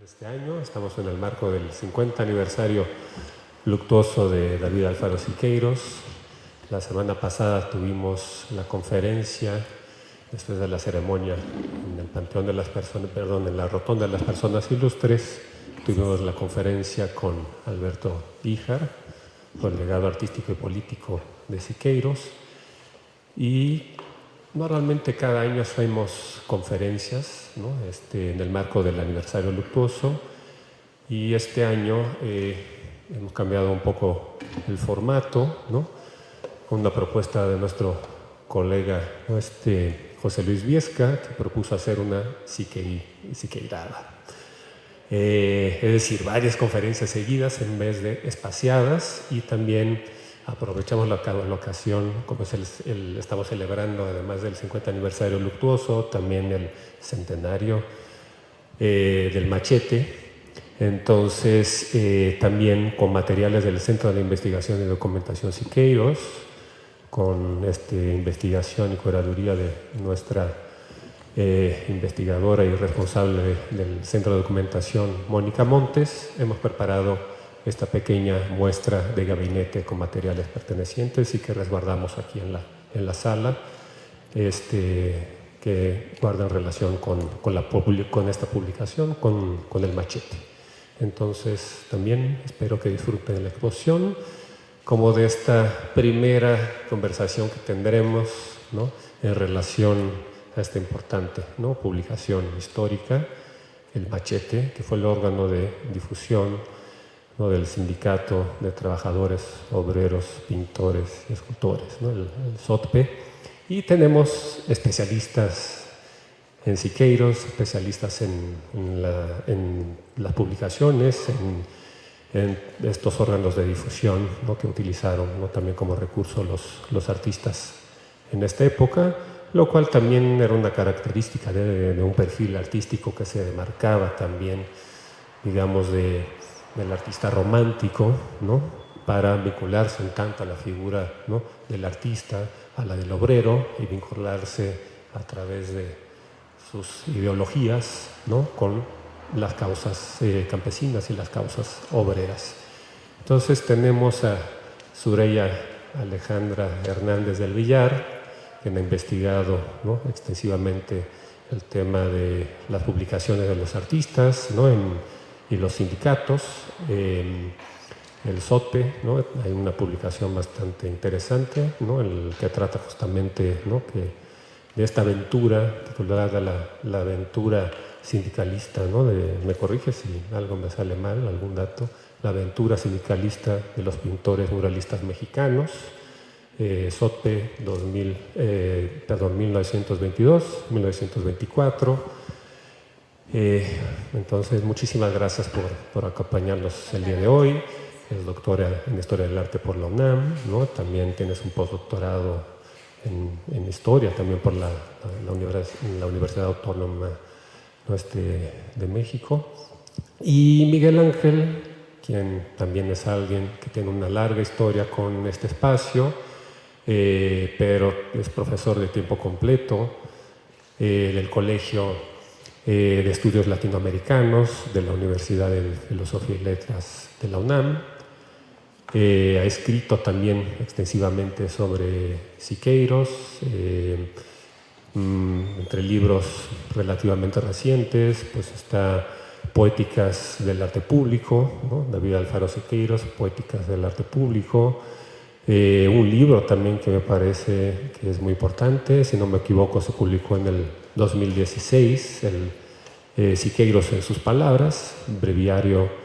Este año estamos en el marco del 50 aniversario luctuoso de David Alfaro Siqueiros. La semana pasada tuvimos la conferencia, después de la ceremonia en el Panteón de las Personas, en la Rotonda de las Personas Ilustres, tuvimos la conferencia con Alberto Híjar, con el legado artístico y político de Siqueiros. Y normalmente cada año hacemos conferencias, ¿no? En el marco del aniversario luctuoso, y este año hemos cambiado un poco el formato, ¿no? Una propuesta de nuestro colega, ¿no? José Luis Viesca, que propuso hacer una siqueirada. Es decir, varias conferencias seguidas en vez de espaciadas, y también aprovechamos la ocasión, como estamos celebrando, además del 50 aniversario luctuoso, también el centenario del machete. Entonces, también con materiales del Centro de Investigación y Documentación Siqueiros, con investigación y curaduría de nuestra investigadora y responsable del Centro de Documentación, Mónica Montes, hemos preparado esta pequeña muestra de gabinete con materiales pertenecientes y que resguardamos aquí en la sala, que guardan relación con esta publicación, con el machete. Entonces, también espero que disfruten de la exposición, como de esta primera conversación que tendremos, ¿no?, en relación a esta importante, ¿no?, publicación histórica, el machete, que fue el órgano de difusión, ¿no?, del Sindicato de Trabajadores, Obreros, Pintores y Escultores, ¿no?, el SOTPE. Y tenemos especialistas en Siqueiros, especialistas en las publicaciones, en estos órganos de difusión, ¿no?, que utilizaron, ¿no?, también como recurso los artistas en esta época, lo cual también era una característica de un perfil artístico que se demarcaba también, digamos, del artista romántico, ¿no?, para vincularse un tanto a la figura, ¿no?, del artista, a la del obrero, y vincularse a través de sus ideologías, ¿no?, con las causas campesinas y las causas obreras. Entonces tenemos a Sureya Alejandra Hernández del Villar, quien ha investigado, ¿no?, extensivamente el tema de las publicaciones de los artistas, ¿no?, y los sindicatos. El SOTPE, ¿no?, hay una publicación bastante interesante, ¿no?, el que trata justamente, ¿no?, de esta aventura, titulada la aventura sindicalista, ¿no?, me corrige si algo me sale mal, algún dato, la aventura sindicalista de los pintores muralistas mexicanos, SOTPE 1922-1924. Entonces, muchísimas gracias por acompañarnos el día de hoy. Es doctora en Historia del Arte por la UNAM, ¿no? También tienes un postdoctorado en Historia, también por la Universidad Autónoma, ¿no?, de México. Y Miguel Ángel, quien también es alguien que tiene una larga historia con este espacio, pero es profesor de tiempo completo del Colegio de Estudios Latinoamericanos de la Universidad de Filosofía y Letras de la UNAM. Ha escrito también extensivamente sobre Siqueiros, entre libros relativamente recientes, pues está Poéticas del Arte Público, ¿no?, David Alfaro Siqueiros, Poéticas del Arte Público. Un libro también que me parece que es muy importante, si no me equivoco, se publicó en el 2016, el Siqueiros en sus palabras, breviario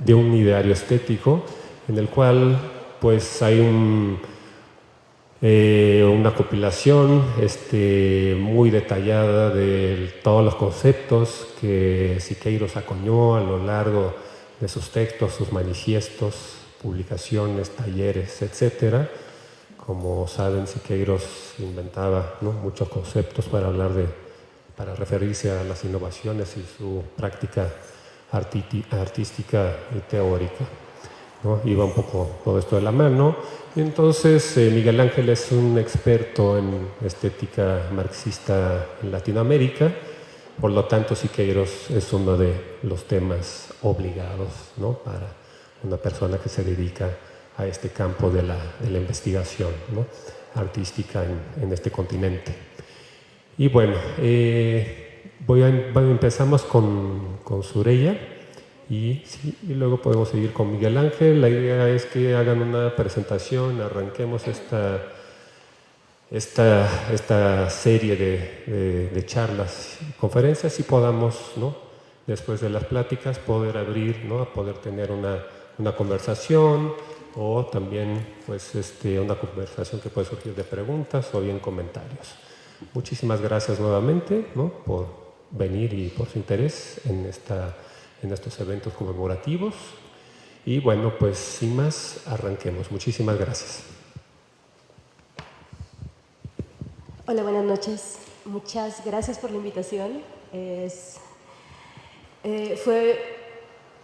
de un ideario estético, en el cual pues hay una compilación muy detallada de todos los conceptos que Siqueiros acuñó a lo largo de sus textos, sus manifiestos, publicaciones, talleres, etc. Como saben, Siqueiros inventaba, ¿no?, muchos conceptos para referirse a las innovaciones y su práctica artística y teórica. ¿no? Iba un poco todo esto de la mano. Y entonces Miguel Ángel es un experto en estética marxista en Latinoamérica, por lo tanto Siqueiros es uno de los temas obligados, ¿no? Para una persona que se dedica a este campo de la investigación, ¿no? Artística en este continente. Y bueno, empezamos con Sureya y luego podemos seguir con Miguel Ángel. La idea es que hagan una presentación, arranquemos esta serie de charlas y conferencias y podamos, ¿no? Después de las pláticas, poder abrir, ¿no? A poder tener una conversación o también pues, una conversación que puede surgir de preguntas o bien comentarios. Muchísimas gracias nuevamente, ¿no? Por venir y por su interés en estos eventos conmemorativos. Y bueno, pues sin más, arranquemos. Muchísimas gracias. Hola, buenas noches. Muchas gracias por la invitación.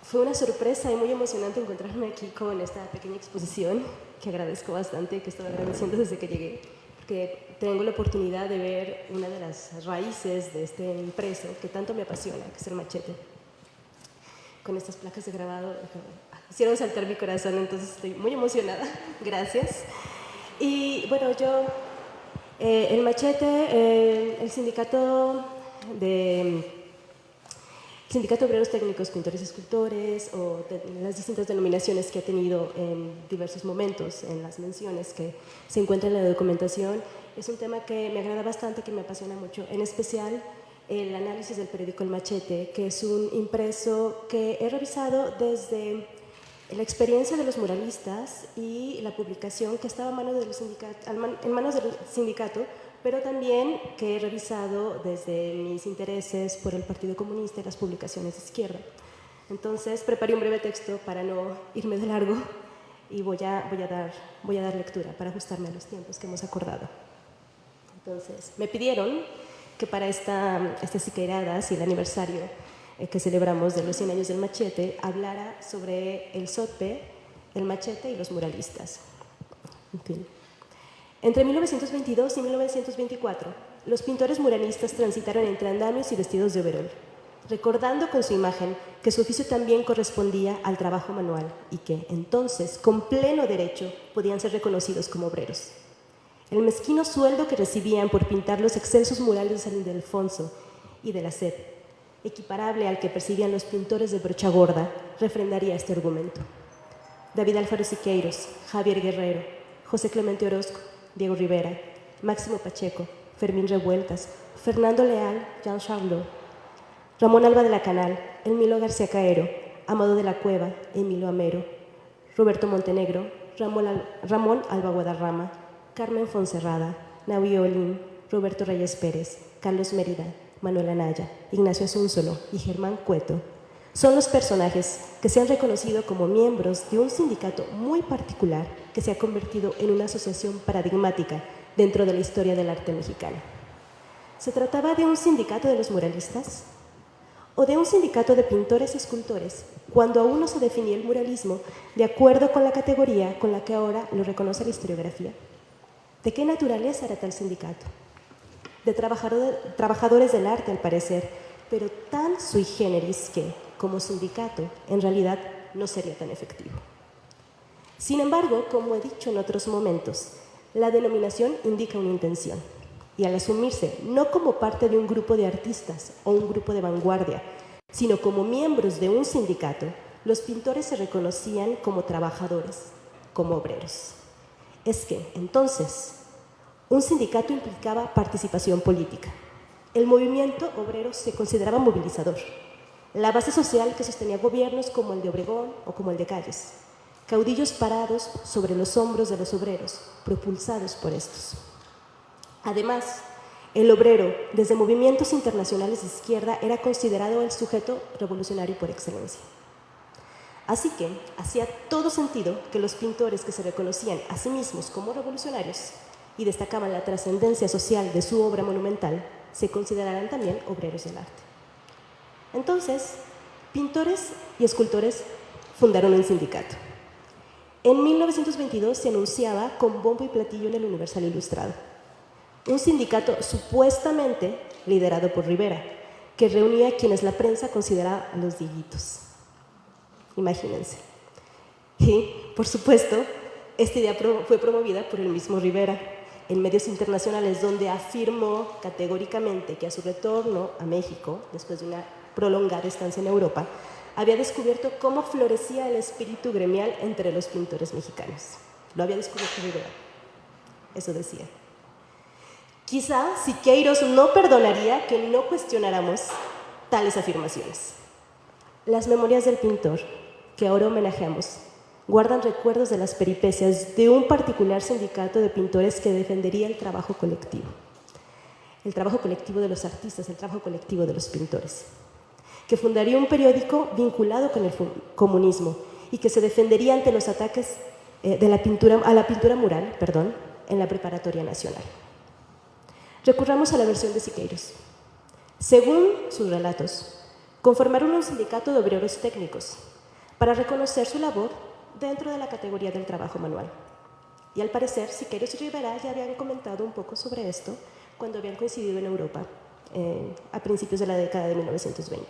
Fue una sorpresa y muy emocionante encontrarme aquí con esta pequeña exposición, que agradezco bastante, que estaba agradeciendo desde que llegué, porque tengo la oportunidad de ver una de las raíces de este impreso que tanto me apasiona, que es el machete. Con estas placas de grabado hicieron saltar mi corazón, entonces estoy muy emocionada. Gracias. Y bueno, el machete, el sindicato de obreros técnicos, pintores y escultores, o las distintas denominaciones que ha tenido en diversos momentos, en las menciones que se encuentran en la documentación, es un tema que me agrada bastante, que me apasiona mucho, en especial el análisis del periódico El Machete, que es un impreso que he revisado desde la experiencia de los muralistas y la publicación que estaba en manos del sindicato, pero también que he revisado desde mis intereses por el Partido Comunista y las publicaciones de izquierda. Entonces preparé un breve texto para no irme de largo y voy a dar lectura para ajustarme a los tiempos que hemos acordado. Entonces, me pidieron que para estas Siqueiradas y el aniversario que celebramos de los 100 años del machete, hablara sobre el SOTPE, el machete y los muralistas. En fin. Entre 1922 y 1924, los pintores muralistas transitaron entre andamios y vestidos de overol, recordando con su imagen que su oficio también correspondía al trabajo manual y que, entonces, con pleno derecho, podían ser reconocidos como obreros. El mezquino sueldo que recibían por pintar los excelsos murales de San Ildefonso y de la Sed, equiparable al que percibían los pintores de brocha gorda, refrendaría este argumento. David Alfaro Siqueiros, Javier Guerrero, José Clemente Orozco, Diego Rivera, Máximo Pacheco, Fermín Revueltas, Fernando Leal, Jean Charlot, Ramón Alba de la Canal, Emilio García Caero, Amado de la Cueva, Emilio Amero, Roberto Montenegro, Ramón Alba Guadarrama, Carmen Fonserrada, Naui Olín, Roberto Reyes Pérez, Carlos Mérida, Manuel Anaya, Ignacio Asúnzolo y Germán Cueto son los personajes que se han reconocido como miembros de un sindicato muy particular que se ha convertido en una asociación paradigmática dentro de la historia del arte mexicano. ¿Se trataba de un sindicato de los muralistas? ¿O de un sindicato de pintores y escultores, cuando aún no se definía el muralismo de acuerdo con la categoría con la que ahora lo reconoce la historiografía? ¿De qué naturaleza era tal sindicato? De trabajadores del arte, al parecer, pero tan sui generis que, como sindicato, en realidad no sería tan efectivo. Sin embargo, como he dicho en otros momentos, la denominación indica una intención, y al asumirse no como parte de un grupo de artistas o un grupo de vanguardia, sino como miembros de un sindicato, los pintores se reconocían como trabajadores, como obreros. Es que, entonces, un sindicato implicaba participación política. El movimiento obrero se consideraba movilizador, la base social que sostenía gobiernos como el de Obregón o como el de Calles, caudillos parados sobre los hombros de los obreros, propulsados por estos. Además, el obrero, desde movimientos internacionales de izquierda, era considerado el sujeto revolucionario por excelencia. Así que hacía todo sentido que los pintores que se reconocían a sí mismos como revolucionarios y destacaban la trascendencia social de su obra monumental, se consideraran también obreros del arte. Entonces, pintores y escultores fundaron un sindicato. En 1922 se anunciaba con bombo y platillo en el Universal Ilustrado, un sindicato supuestamente liderado por Rivera, que reunía a quienes la prensa consideraba los dieguitos. Imagínense. Y, por supuesto, esta idea fue promovida por el mismo Rivera en medios internacionales, donde afirmó categóricamente que a su retorno a México, después de una prolongada estancia en Europa, había descubierto cómo florecía el espíritu gremial entre los pintores mexicanos. Lo había descubierto Rivera. Eso decía. Quizá Siqueiros no perdonaría que no cuestionáramos tales afirmaciones. Las memorias del pintor, que ahora homenajeamos, guardan recuerdos de las peripecias de un particular sindicato de pintores que defendería el trabajo colectivo de los artistas, el trabajo colectivo de los pintores, que fundaría un periódico vinculado con el comunismo y que se defendería ante los ataques a la pintura mural, en la Preparatoria Nacional. Recurramos a la versión de Siqueiros. Según sus relatos, conformaron un sindicato de obreros técnicos para reconocer su labor dentro de la categoría del trabajo manual. Y al parecer, Siqueiros y Rivera ya habían comentado un poco sobre esto cuando habían coincidido en Europa a principios de la década de 1920.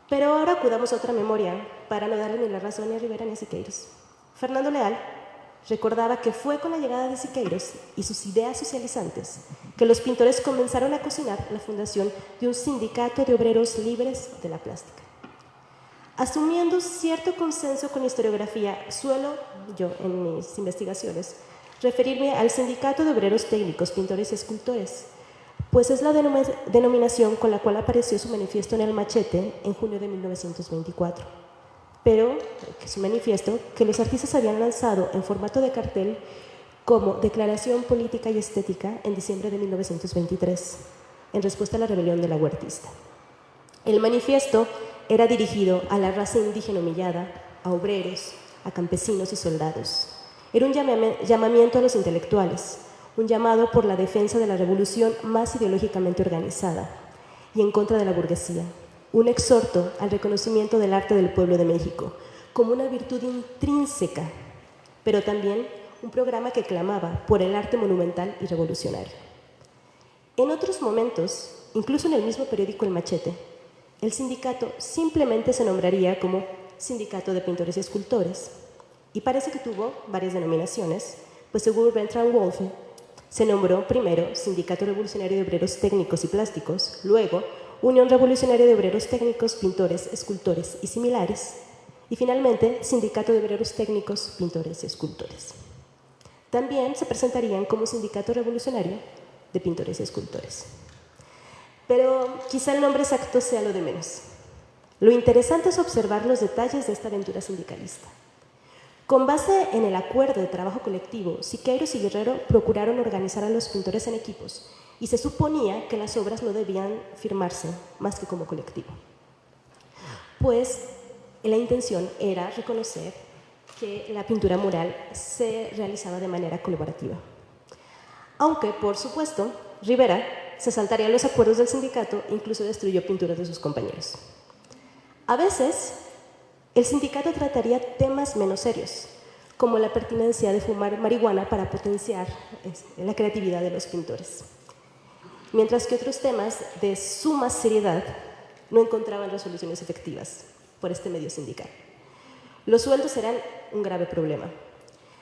Pero ahora acudamos a otra memoria para no darle ni la razón ni a Rivera ni a Siqueiros. Fernando Leal recordaba que fue con la llegada de Siqueiros y sus ideas socializantes que los pintores comenzaron a cocinar la fundación de un sindicato de obreros libres de la plástica. Asumiendo cierto consenso con la historiografía, suelo yo, en mis investigaciones, referirme al Sindicato de Obreros Técnicos, Pintores y Escultores, pues es la denominación con la cual apareció su manifiesto en el Machete en junio de 1924. Pero que su manifiesto, que los artistas habían lanzado en formato de cartel como Declaración Política y Estética en diciembre de 1923, en respuesta a la rebelión de la Huertista. El manifiesto era dirigido a la raza indígena humillada, a obreros, a campesinos y soldados. Era un llamamiento a los intelectuales, un llamado por la defensa de la revolución más ideológicamente organizada y en contra de la burguesía, un exhorto al reconocimiento del arte del pueblo de México como una virtud intrínseca, pero también un programa que clamaba por el arte monumental y revolucionario. En otros momentos, incluso en el mismo periódico El Machete, el sindicato simplemente se nombraría como Sindicato de Pintores y Escultores, y parece que tuvo varias denominaciones, pues según Bertrand Wolfe, se nombró primero Sindicato Revolucionario de Obreros Técnicos y Plásticos, luego Unión Revolucionaria de Obreros Técnicos, Pintores, Escultores y similares, y finalmente Sindicato de Obreros Técnicos, Pintores y Escultores. También se presentarían como Sindicato Revolucionario de Pintores y Escultores. Pero quizá el nombre exacto sea lo de menos. Lo interesante es observar los detalles de esta aventura sindicalista. Con base en el acuerdo de trabajo colectivo, Siqueiros y Guerrero procuraron organizar a los pintores en equipos y se suponía que las obras no debían firmarse más que como colectivo. Pues la intención era reconocer que la pintura mural se realizaba de manera colaborativa. Aunque, por supuesto, Rivera se saltaría los acuerdos del sindicato e incluso destruyó pinturas de sus compañeros. A veces, el sindicato trataría temas menos serios, como la pertinencia de fumar marihuana para potenciar la creatividad de los pintores, mientras que otros temas de suma seriedad no encontraban resoluciones efectivas por este medio sindical. Los sueldos eran un grave problema.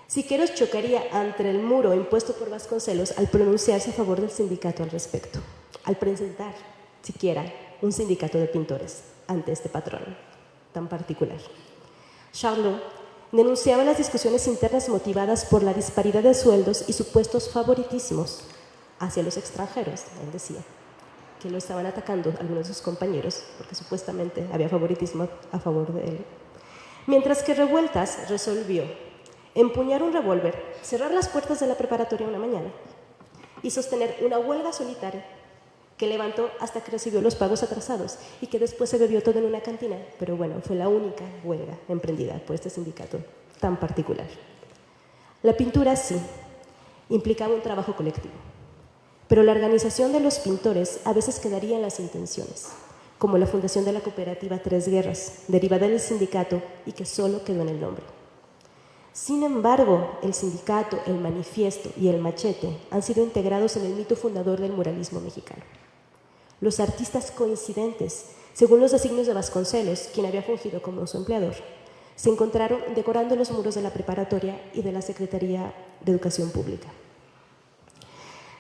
Siqueiros chocaría ante el muro impuesto por Vasconcelos al pronunciarse a favor del sindicato al respecto, al presentar siquiera un sindicato de pintores ante este patrón tan particular. Charlot denunciaba las discusiones internas motivadas por la disparidad de sueldos y supuestos favoritismos hacia los extranjeros. Él decía que lo estaban atacando algunos de sus compañeros porque supuestamente había favoritismo a favor de él. Mientras que Revueltas resolvió empuñar un revólver, cerrar las puertas de la preparatoria una mañana y sostener una huelga solitaria que levantó hasta que recibió los pagos atrasados y que después se bebió todo en una cantina, pero bueno, fue la única huelga emprendida por este sindicato tan particular. La pintura sí implicaba un trabajo colectivo, pero la organización de los pintores a veces quedaría en las intenciones, como la fundación de la cooperativa Tres Guerras, derivada del sindicato y que solo quedó en el nombre. Sin embargo, el sindicato, el manifiesto y el machete han sido integrados en el mito fundador del muralismo mexicano. Los artistas coincidentes, según los designios de Vasconcelos, quien había fungido como su empleador, se encontraron decorando los muros de la preparatoria y de la Secretaría de Educación Pública.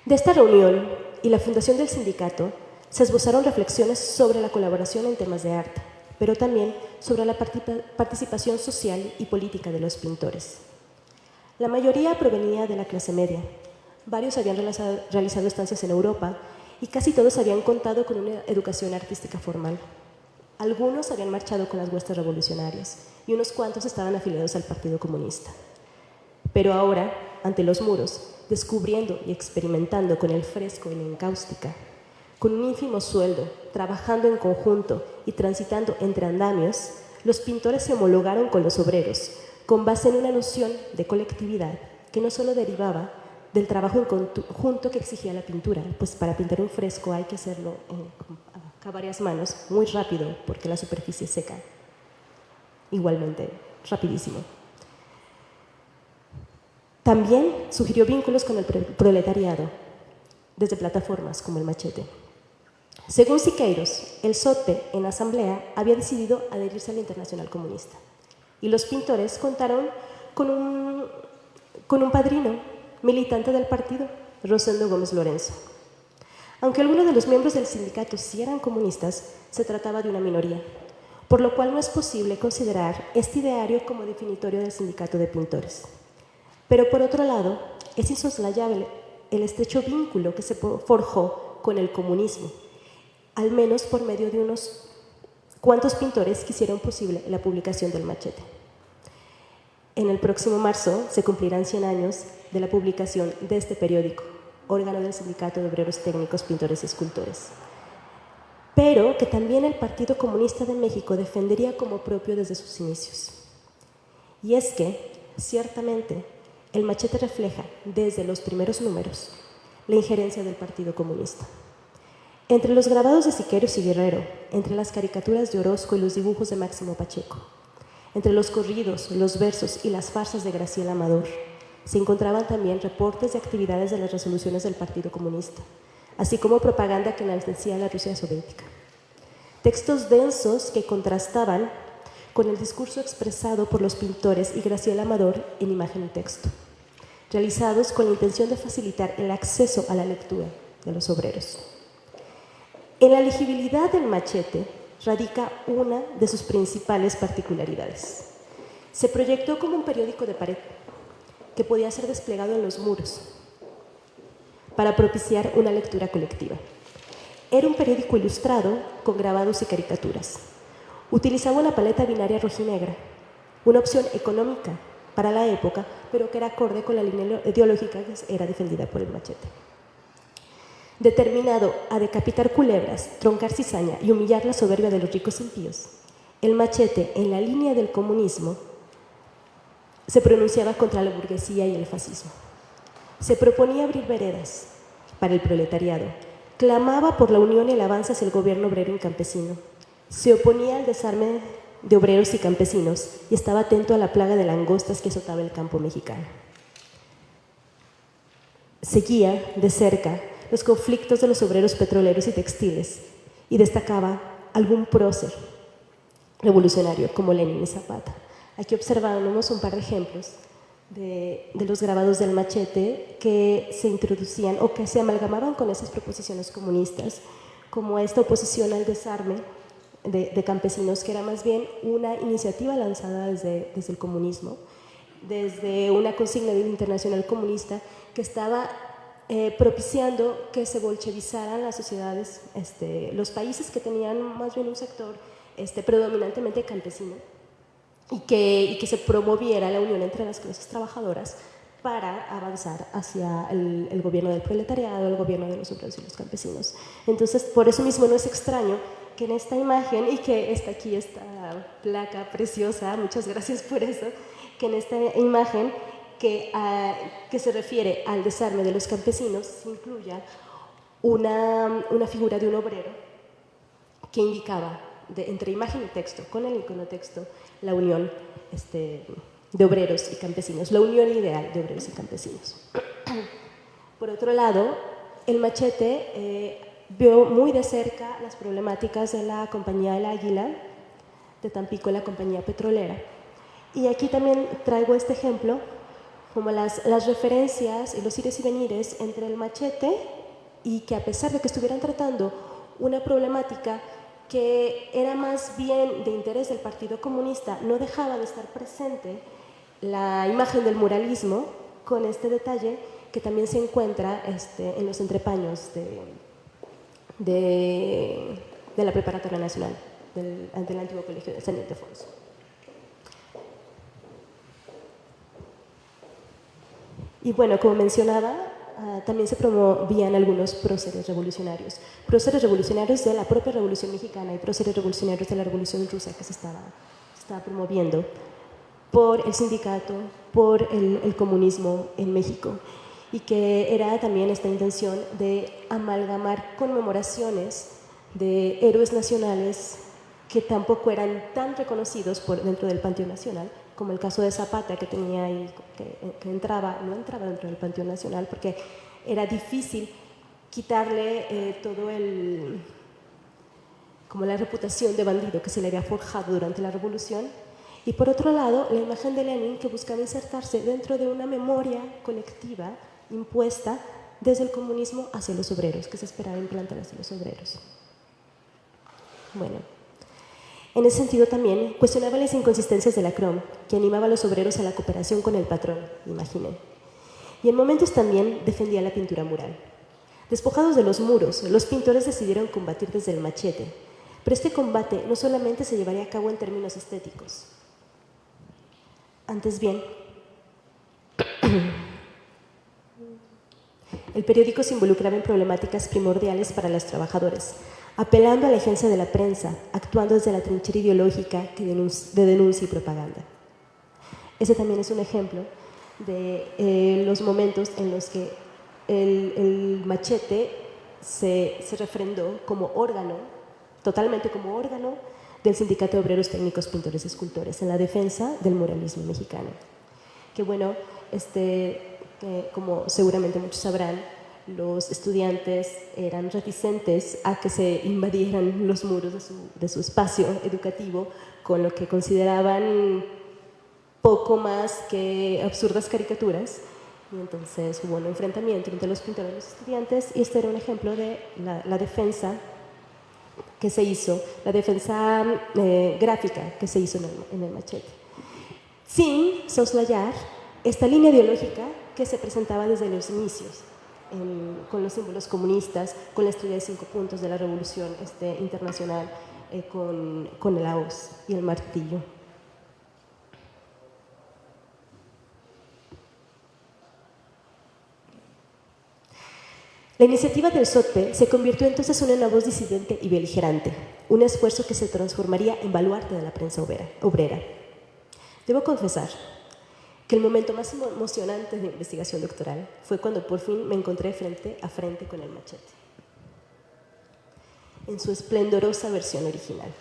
De esta reunión y la fundación del sindicato se esbozaron reflexiones sobre la colaboración en temas de arte, pero también sobre la participación social y política de los pintores. La mayoría provenía de la clase media. Varios habían realizado estancias en Europa y casi todos habían contado con una educación artística formal. Algunos habían marchado con las huestes revolucionarias y unos cuantos estaban afiliados al Partido Comunista. Pero ahora, ante los muros, descubriendo y experimentando con el fresco y la encáustica, con un ínfimo sueldo, trabajando en conjunto y transitando entre andamios, los pintores se homologaron con los obreros, con base en una noción de colectividad que no solo derivaba del trabajo en conjunto que exigía la pintura, pues para pintar un fresco hay que hacerlo a varias manos, muy rápido, porque la superficie seca igualmente rapidísimo. También sugirió vínculos con el proletariado, desde plataformas como el machete. Según Siqueiros, el SOTE en asamblea había decidido adherirse a la Internacional Comunista y los pintores contaron con un padrino militante del partido, Rosendo Gómez Lorenzo. Aunque algunos de los miembros del sindicato sí eran comunistas, se trataba de una minoría, por lo cual no es posible considerar este ideario como definitorio del sindicato de pintores. Pero por otro lado, es insoslayable el estrecho vínculo que se forjó con el comunismo, al menos por medio de unos cuantos pintores que hicieron posible la publicación del machete. En el próximo marzo se cumplirán 100 años de la publicación de este periódico, órgano del Sindicato de Obreros Técnicos, Pintores y Escultores, pero que también el Partido Comunista de México defendería como propio desde sus inicios. Y es que, ciertamente, el machete refleja, desde los primeros números, la injerencia del Partido Comunista. Entre los grabados de Siqueiros y Guerrero, entre las caricaturas de Orozco y los dibujos de Máximo Pacheco, entre los corridos, los versos y las farsas de Graciela Amador, se encontraban también reportes de actividades de las resoluciones del Partido Comunista, así como propaganda que enaltecía a la Rusia soviética. Textos densos que contrastaban con el discurso expresado por los pintores y Graciela Amador en imagen y texto, realizados con la intención de facilitar el acceso a la lectura de los obreros. En la legibilidad del machete radica una de sus principales particularidades. Se proyectó como un periódico de pared que podía ser desplegado en los muros para propiciar una lectura colectiva. Era un periódico ilustrado con grabados y caricaturas. Utilizaba una paleta binaria rojinegra, una opción económica para la época, pero que era acorde con la línea ideológica que era defendida por el machete. Determinado a decapitar culebras, troncar cizaña y humillar la soberbia de los ricos impíos, el machete, en la línea del comunismo, se pronunciaba contra la burguesía y el fascismo. Se proponía abrir veredas para el proletariado, clamaba por la unión y el avance hacia el gobierno obrero y campesino, se oponía al desarme de obreros y campesinos y estaba atento a la plaga de langostas que azotaba el campo mexicano. Seguía de cerca los conflictos de los obreros petroleros y textiles y destacaba algún prócer revolucionario como Lenin y Zapata. Aquí observamos un par de ejemplos de los grabados del machete que se introducían o que se amalgamaban con esas proposiciones comunistas, como esta oposición al desarme de campesinos, que era más bien una iniciativa lanzada desde el comunismo, desde una consigna de la Internacional Comunista que estaba propiciando que se bolchevizaran las sociedades, los países que tenían más bien un sector predominantemente campesino, y que se promoviera la unión entre las clases trabajadoras para avanzar hacia el gobierno del proletariado, el gobierno de los obreros y los campesinos. Entonces, por eso mismo no es extraño que en esta imagen, y que está aquí esta placa preciosa, muchas gracias por eso, que en esta imagen que se refiere al desarme de los campesinos se incluya una figura de un obrero que indicaba entre imagen y texto, con el iconotexto, la unión de obreros y campesinos, la unión ideal de obreros y campesinos. Por otro lado, el Machete vio muy de cerca las problemáticas de la Compañía del Águila, de Tampico, la compañía petrolera. Y aquí también traigo este ejemplo, como las referencias y los ires y venires entre el Machete y que a pesar de que estuvieran tratando una problemática que era más bien de interés del Partido Comunista, no dejaba de estar presente la imagen del muralismo con este detalle que también se encuentra en los entrepaños de la Preparatoria Nacional, del antiguo Colegio de San Ildefonso. Y bueno, como mencionaba, también se promovían algunos próceres revolucionarios de la propia Revolución Mexicana y próceres revolucionarios de la Revolución Rusa que se estaba promoviendo por el sindicato, por el comunismo en México, y que era también esta intención de amalgamar conmemoraciones de héroes nacionales que tampoco eran tan reconocidos dentro del Panteón Nacional, como el caso de Zapata, que tenía ahí, que no entraba dentro del Panteón Nacional porque era difícil quitarle como la reputación de bandido que se le había forjado durante la Revolución. Y por otro lado, la imagen de Lenin, que buscaba insertarse dentro de una memoria colectiva impuesta desde el comunismo hacia los obreros, que se esperaba implantar hacia los obreros. Bueno, en ese sentido también cuestionaba las inconsistencias de la CROM, que animaba a los obreros a la cooperación con el patrón, imaginen. Y en momentos también defendía la pintura mural. Despojados de los muros, los pintores decidieron combatir desde el Machete, pero este combate no solamente se llevaría a cabo en términos estéticos. Antes bien, el periódico se involucraba en problemáticas primordiales para los trabajadores, apelando a la agencia de la prensa, actuando desde la trinchera ideológica de denuncia y propaganda. Ese también es un ejemplo de los momentos en los que el Machete se refrendó como órgano, totalmente como órgano del Sindicato de Obreros Técnicos, Pintores y Escultores, en la defensa del muralismo mexicano. Que bueno, como seguramente muchos sabrán, los estudiantes eran reticentes a que se invadieran los muros de su espacio educativo con lo que consideraban poco más que absurdas caricaturas. Y entonces hubo un enfrentamiento entre los pintores y los estudiantes, y este era un ejemplo de la defensa que se hizo, la defensa gráfica que se hizo en el Machete, sin soslayar esta línea ideológica que se presentaba desde los inicios, con los símbolos comunistas, con la estrella de 5 puntos de la Revolución Internacional, con el hoz y el martillo. La iniciativa del SOTPE se convirtió entonces en una voz disidente y beligerante, un esfuerzo que se transformaría en baluarte de la prensa obrera. Debo confesar que el momento más emocionante de mi investigación doctoral fue cuando por fin me encontré frente a frente con el Machete, en su esplendorosa versión original.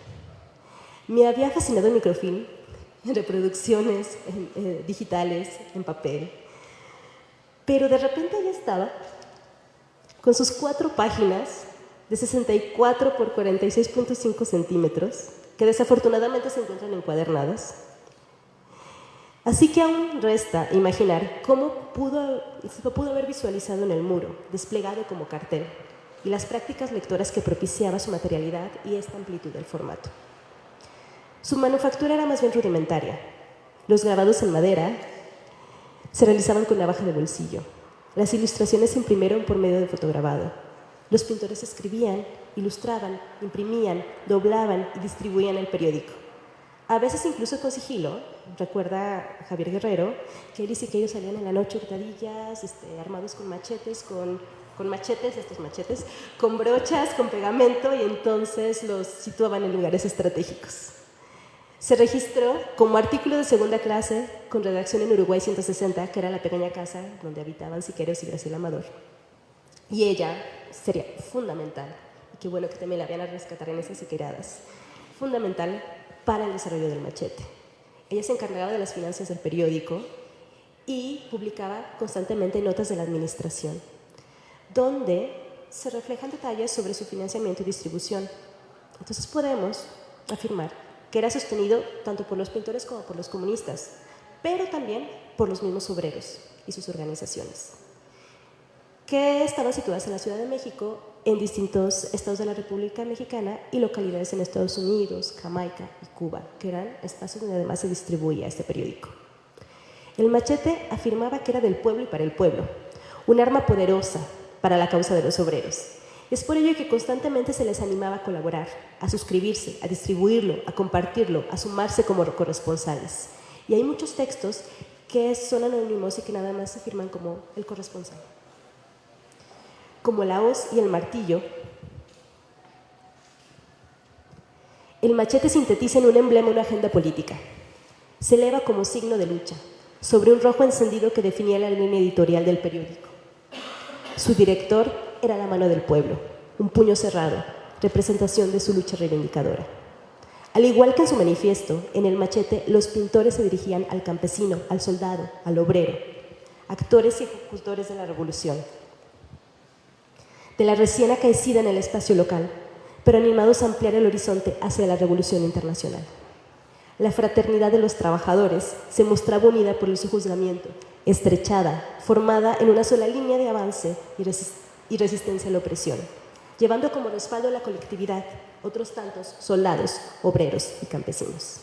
Me había fascinado el microfilm, en reproducciones digitales, en papel, pero de repente ya estaba con sus 4 páginas de 64 por 46.5 centímetros, que desafortunadamente se encuentran encuadernadas. Así que aún resta imaginar cómo se pudo haber visualizado en el muro, desplegado como cartel, y las prácticas lectoras que propiciaba su materialidad y esta amplitud del formato. Su manufactura era más bien rudimentaria. Los grabados en madera se realizaban con navaja de bolsillo. Las ilustraciones se imprimieron por medio de fotograbado. Los pintores escribían, ilustraban, imprimían, doblaban y distribuían el periódico. A veces incluso con sigilo. Recuerda Javier Guerrero que él y Siqueiros salían en la noche hurtadillas, armados con machetes, estos machetes, con brochas, con pegamento, y entonces los situaban en lugares estratégicos. Se registró como artículo de segunda clase con redacción en Uruguay 160, que era la pequeña casa donde habitaban Siqueiros y Graciela Amador. Y ella sería fundamental, y qué bueno que también la habían a rescatar en esas siqueiradas, fundamental para el desarrollo del Machete. Ella se encargaba de las finanzas del periódico y publicaba constantemente notas de la administración, donde se reflejan detalles sobre su financiamiento y distribución. Entonces podemos afirmar que era sostenido tanto por los pintores como por los comunistas, pero también por los mismos obreros y sus organizaciones, que estaban situadas en la Ciudad de México, en distintos estados de la República Mexicana y localidades en Estados Unidos, Jamaica y Cuba, que eran espacios donde además se distribuía este periódico. El Machete afirmaba que era del pueblo y para el pueblo, un arma poderosa para la causa de los obreros. Es por ello que constantemente se les animaba a colaborar, a suscribirse, a distribuirlo, a compartirlo, a sumarse como corresponsales. Y hay muchos textos que son anónimos y que nada más se firman como el corresponsal. Como la hoz y el martillo, el machete sintetiza en un emblema una agenda política. Se eleva como signo de lucha, sobre un rojo encendido que definía la línea editorial del periódico. Su director era la mano del pueblo, un puño cerrado, representación de su lucha reivindicadora. Al igual que en su manifiesto, en el Machete los pintores se dirigían al campesino, al soldado, al obrero, actores y ejecutores de la revolución, de la recién acaecida en el espacio local, pero animados a ampliar el horizonte hacia la revolución internacional. La fraternidad de los trabajadores se mostraba unida por el sojuzgamiento, estrechada, formada en una sola línea de avance y resistencia a la opresión, llevando como respaldo a la colectividad otros tantos soldados, obreros y campesinos.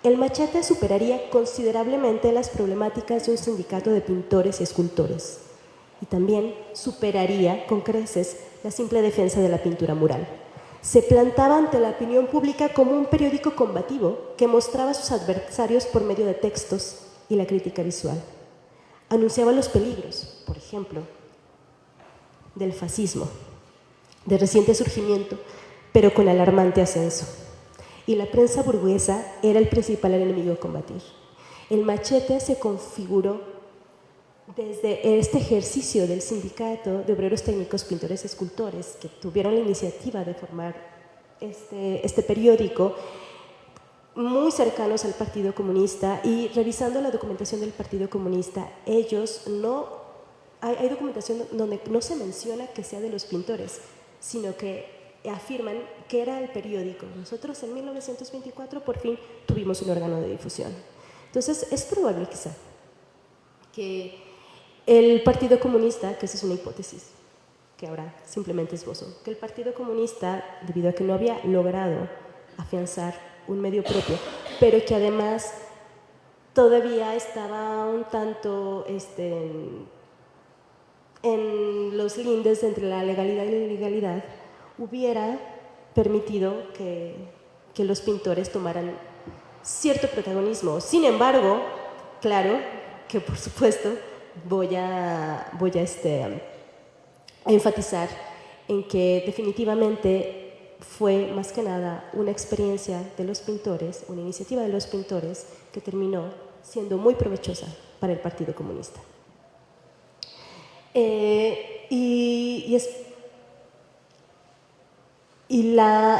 El Machete superaría considerablemente las problemáticas de un sindicato de pintores y escultores, y también superaría con creces la simple defensa de la pintura mural. Se plantaba ante la opinión pública como un periódico combativo que mostraba a sus adversarios por medio de textos y la crítica visual. Anunciaba los peligros, por ejemplo, del fascismo, de reciente surgimiento, pero con alarmante ascenso. Y la prensa burguesa era el principal enemigo a combatir. El Machete se configuró desde este ejercicio del sindicato de obreros técnicos, pintores y escultores que tuvieron la iniciativa de formar este periódico, muy cercanos al Partido Comunista, y revisando la documentación del Partido Comunista, ellos no, hay documentación donde no se menciona que sea de los pintores, sino que afirman que era el periódico. Nosotros en 1924 por fin tuvimos un órgano de difusión. Entonces es probable quizá que el Partido Comunista, que esa es una hipótesis que ahora simplemente esbozo, que el Partido Comunista, debido a que no había logrado afianzar un medio propio, pero que además todavía estaba un tanto en los lindes entre la legalidad y la ilegalidad, hubiera permitido que los pintores tomaran cierto protagonismo. Sin embargo, claro que por supuesto voy a enfatizar en que definitivamente fue más que nada una experiencia de los pintores, una iniciativa de los pintores que terminó siendo muy provechosa para el Partido Comunista.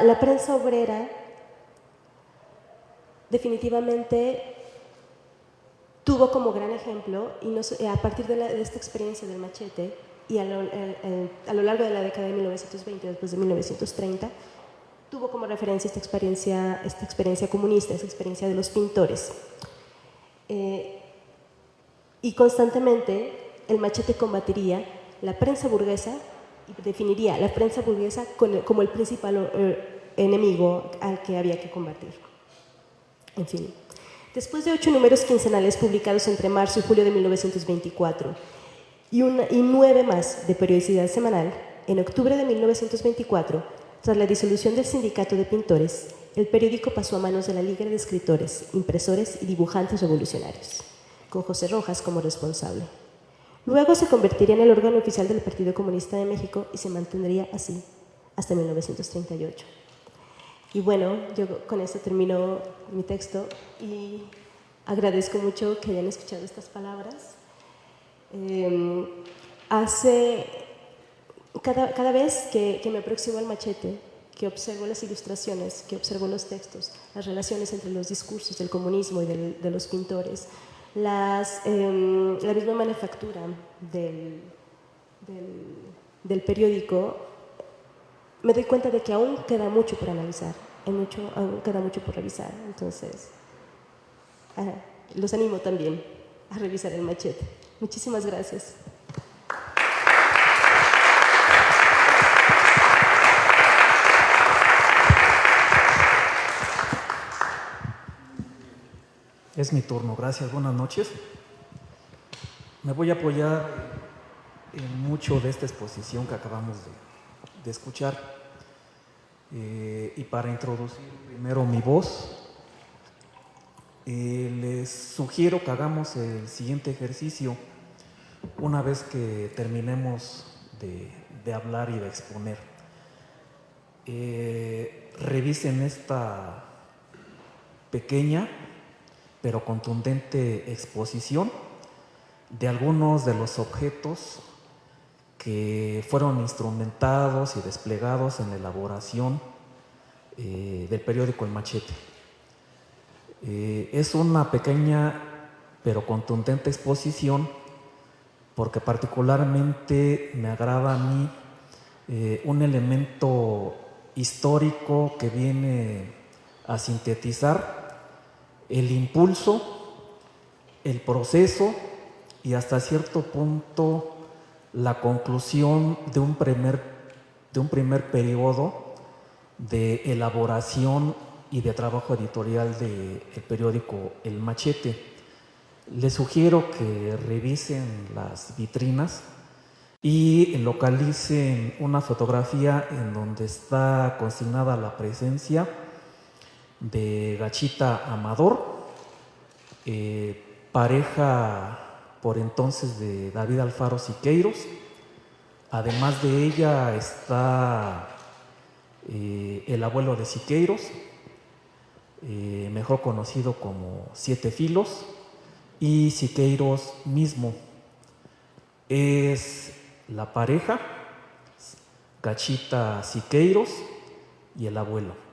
La prensa obrera definitivamente tuvo como gran ejemplo, y a partir de esta experiencia del Machete y a lo largo de la década de 1920, después de 1930, tuvo como referencia esta experiencia comunista, esta experiencia de los pintores. Y constantemente el Machete combatiría la prensa burguesa y definiría la prensa burguesa como el principal enemigo al que había que combatir. En fin, después de 8 números quincenales publicados entre marzo y julio de 1924 y 9 más de periodicidad semanal, en octubre de 1924, tras la disolución del Sindicato de Pintores, el periódico pasó a manos de la Liga de Escritores, Impresores y Dibujantes Revolucionarios, con José Rojas como responsable. Luego se convertiría en el órgano oficial del Partido Comunista de México y se mantendría así hasta 1938. Y bueno, yo con esto termino mi texto y agradezco mucho que hayan escuchado estas palabras. Cada vez que me aproximo al Machete, que observo las ilustraciones, que observo los textos, las relaciones entre los discursos del comunismo y de los pintores, la misma manufactura del periódico, me doy cuenta de que aún queda mucho por analizar, aún queda mucho por revisar. Entonces, los animo también a revisar el machete. Muchísimas gracias. Es mi turno, gracias, buenas noches. Me voy a apoyar en mucho de esta exposición que acabamos de escuchar. Y para introducir primero mi voz, les sugiero que hagamos el siguiente ejercicio una vez que terminemos de hablar y de exponer. Revisen esta pequeña pero contundente exposición de algunos de los objetos que fueron instrumentados y desplegados en la elaboración del periódico El Machete. Es una pequeña pero contundente exposición porque particularmente me agrada a mí un elemento histórico que viene a sintetizar el impulso, el proceso y hasta cierto punto la conclusión de un primer periodo de elaboración y de trabajo editorial del periódico El Machete. Les sugiero que revisen las vitrinas y localicen una fotografía en donde está consignada la presencia de Gachita Amador, pareja por entonces de David Alfaro Siqueiros. Además de ella está el abuelo de Siqueiros, mejor conocido como Siete Filos, y Siqueiros mismo. Es la pareja, Gachita Siqueiros y el abuelo.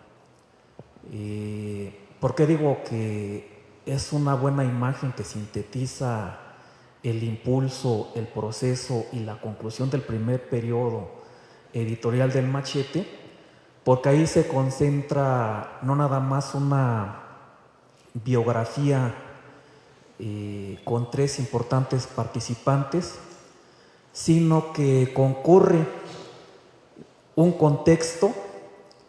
¿Por qué digo que es una buena imagen que sintetiza el impulso, el proceso y la conclusión del primer periodo editorial del Machete? Porque ahí se concentra no nada más una biografía con 3 importantes participantes, sino que concurre un contexto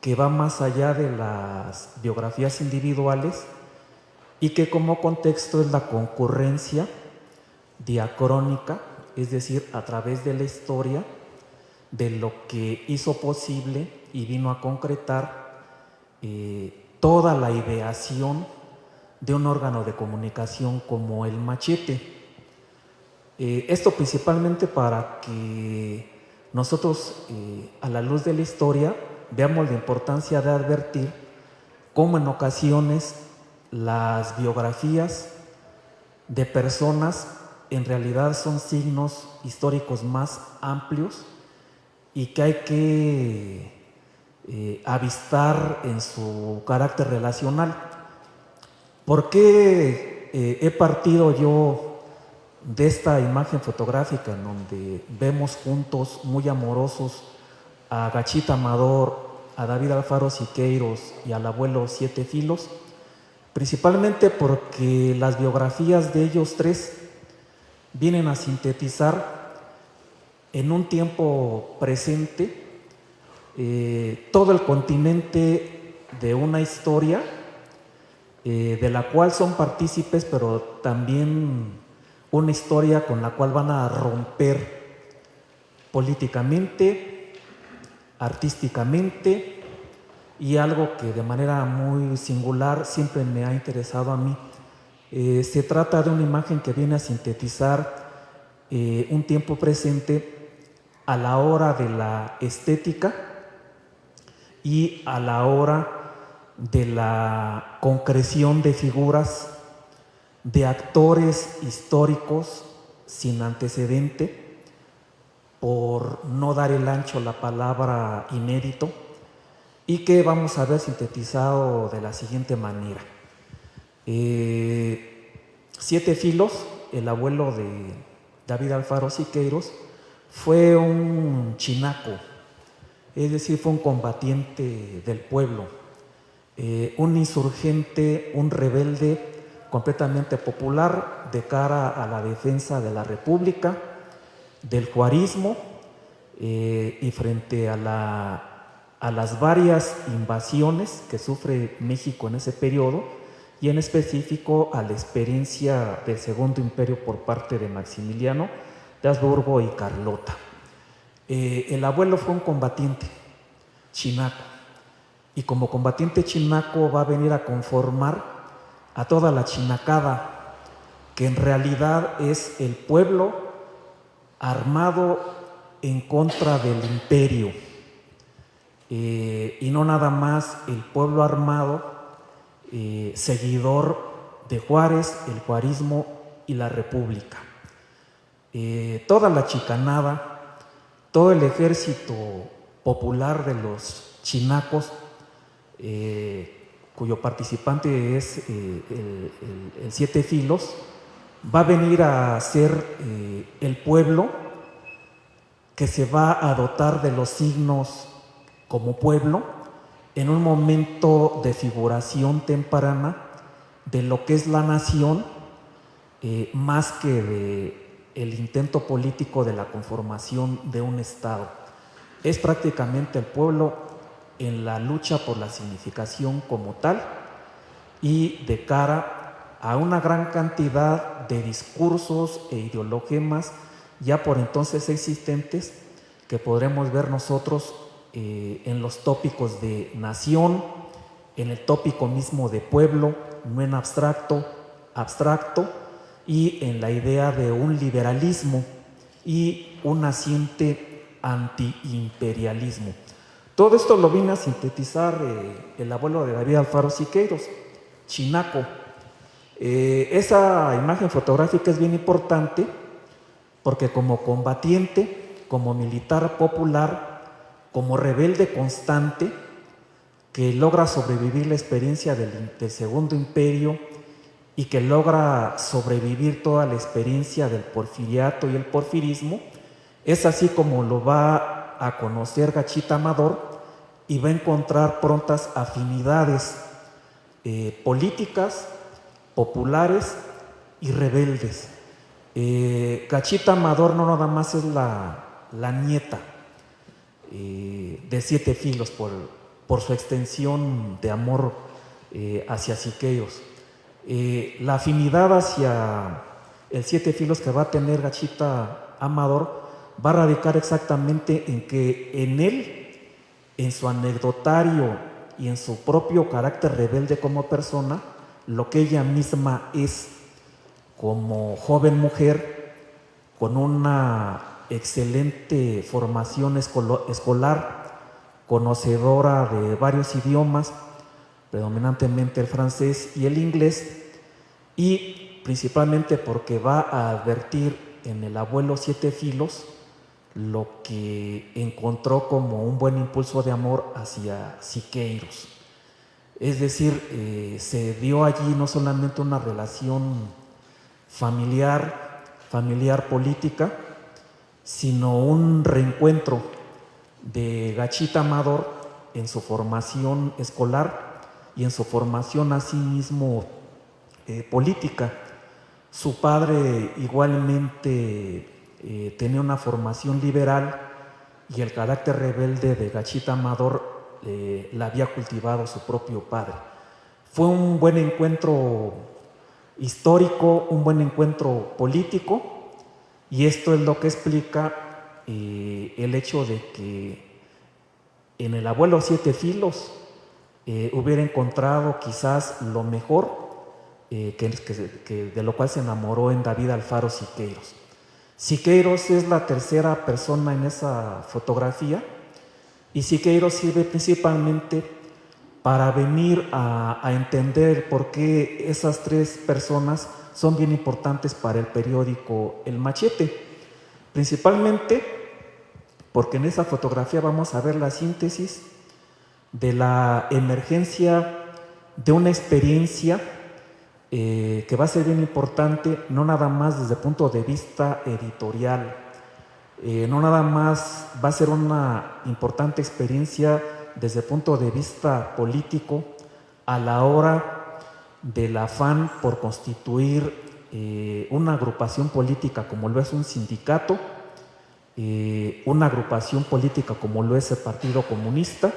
que va más allá de las biografías individuales y que como contexto es la concurrencia diacrónica, es decir, a través de la historia de lo que hizo posible y vino a concretar toda la ideación de un órgano de comunicación como el Machete. Esto principalmente para que nosotros, a la luz de la historia, veamos la importancia de advertir cómo en ocasiones las biografías de personas en realidad son signos históricos más amplios y que hay que avistar en su carácter relacional. ¿Por qué he partido yo de esta imagen fotográfica en donde vemos juntos, muy amorosos, a Gachita Amador, a David Alfaro Siqueiros y al abuelo Siete Filos? Principalmente porque las biografías de ellos 3 vienen a sintetizar en un tiempo presente todo el continente de una historia de la cual son partícipes, pero también una historia con la cual van a romper políticamente, artísticamente, y algo que de manera muy singular siempre me ha interesado a mí. Se trata de una imagen que viene a sintetizar un tiempo presente a la hora de la estética y a la hora de la concreción de figuras, de actores históricos sin antecedente, por no dar el ancho a la palabra inédito, y que vamos a ver sintetizado de la siguiente manera. Siete Filos, el abuelo de David Alfaro Siqueiros, fue un chinaco, es decir, fue un combatiente del pueblo, un insurgente, un rebelde completamente popular de cara a la defensa de la República, del juarismo, y frente a las varias invasiones que sufre México en ese periodo, y en específico a la experiencia del Segundo Imperio por parte de Maximiliano de Habsburgo y Carlota. El abuelo fue un combatiente chinaco, y como combatiente chinaco va a venir a conformar a toda la chinacada, que en realidad es el pueblo armado en contra del imperio, y no nada más el pueblo armado seguidor de Juárez, el juarismo y la República. Toda la chicanada, todo el ejército popular de los chinacos, cuyo participante es el Siete Filos, va a venir a ser el pueblo que se va a dotar de los signos como pueblo en un momento de figuración temprana de lo que es la nación, más que de el intento político de la conformación de un Estado. Es prácticamente el pueblo en la lucha por la significación como tal y de cara a una gran cantidad de discursos e ideologemas ya por entonces existentes que podremos ver nosotros en los tópicos de nación, en el tópico mismo de pueblo, no en abstracto, y en la idea de un liberalismo y un naciente antiimperialismo. Todo esto lo vino a sintetizar el abuelo de David Alfaro Siqueiros, chinaco. Esa imagen fotográfica es bien importante porque como combatiente, como militar popular, como rebelde constante que logra sobrevivir la experiencia del Segundo Imperio y que logra sobrevivir toda la experiencia del porfiriato y el porfirismo, es así como lo va a conocer Gachita Amador y va a encontrar prontas afinidades políticas, populares y rebeldes. Gachita Amador no nada más es la nieta de Siete Filos por su extensión de amor hacia Siqueiros. La afinidad hacia el Siete Filos que va a tener Gachita Amador va a radicar exactamente en que en él, en su anecdotario y en su propio carácter rebelde como persona, lo que ella misma es como joven mujer con una excelente formación escolar, conocedora de varios idiomas, predominantemente el francés y el inglés, y principalmente porque va a advertir en el abuelo Siete Filos lo que encontró como un buen impulso de amor hacia Siqueiros. Es decir, se dio allí no solamente una relación familiar política, sino un reencuentro de Gachita Amador en su formación escolar y en su formación asimismo política. Su padre igualmente tenía una formación liberal y el carácter rebelde de Gachita Amador la había cultivado su propio padre. Fue un buen encuentro histórico, un buen encuentro político, y esto es lo que explica el hecho de que en el abuelo Siete Filos hubiera encontrado quizás lo mejor de lo cual se enamoró en David Alfaro Siqueiros. Siqueiros es la tercera persona en esa fotografía, y Siqueiros sirve principalmente para venir a entender por qué esas tres personas son bien importantes para el periódico El Machete. Principalmente porque en esa fotografía vamos a ver la síntesis de la emergencia de una experiencia que va a ser bien importante, no nada más desde el punto de vista editorial, no nada más va a ser una importante experiencia desde el punto de vista político a la hora del afán por constituir una agrupación política como lo es un sindicato, una agrupación política como lo es el Partido Comunista,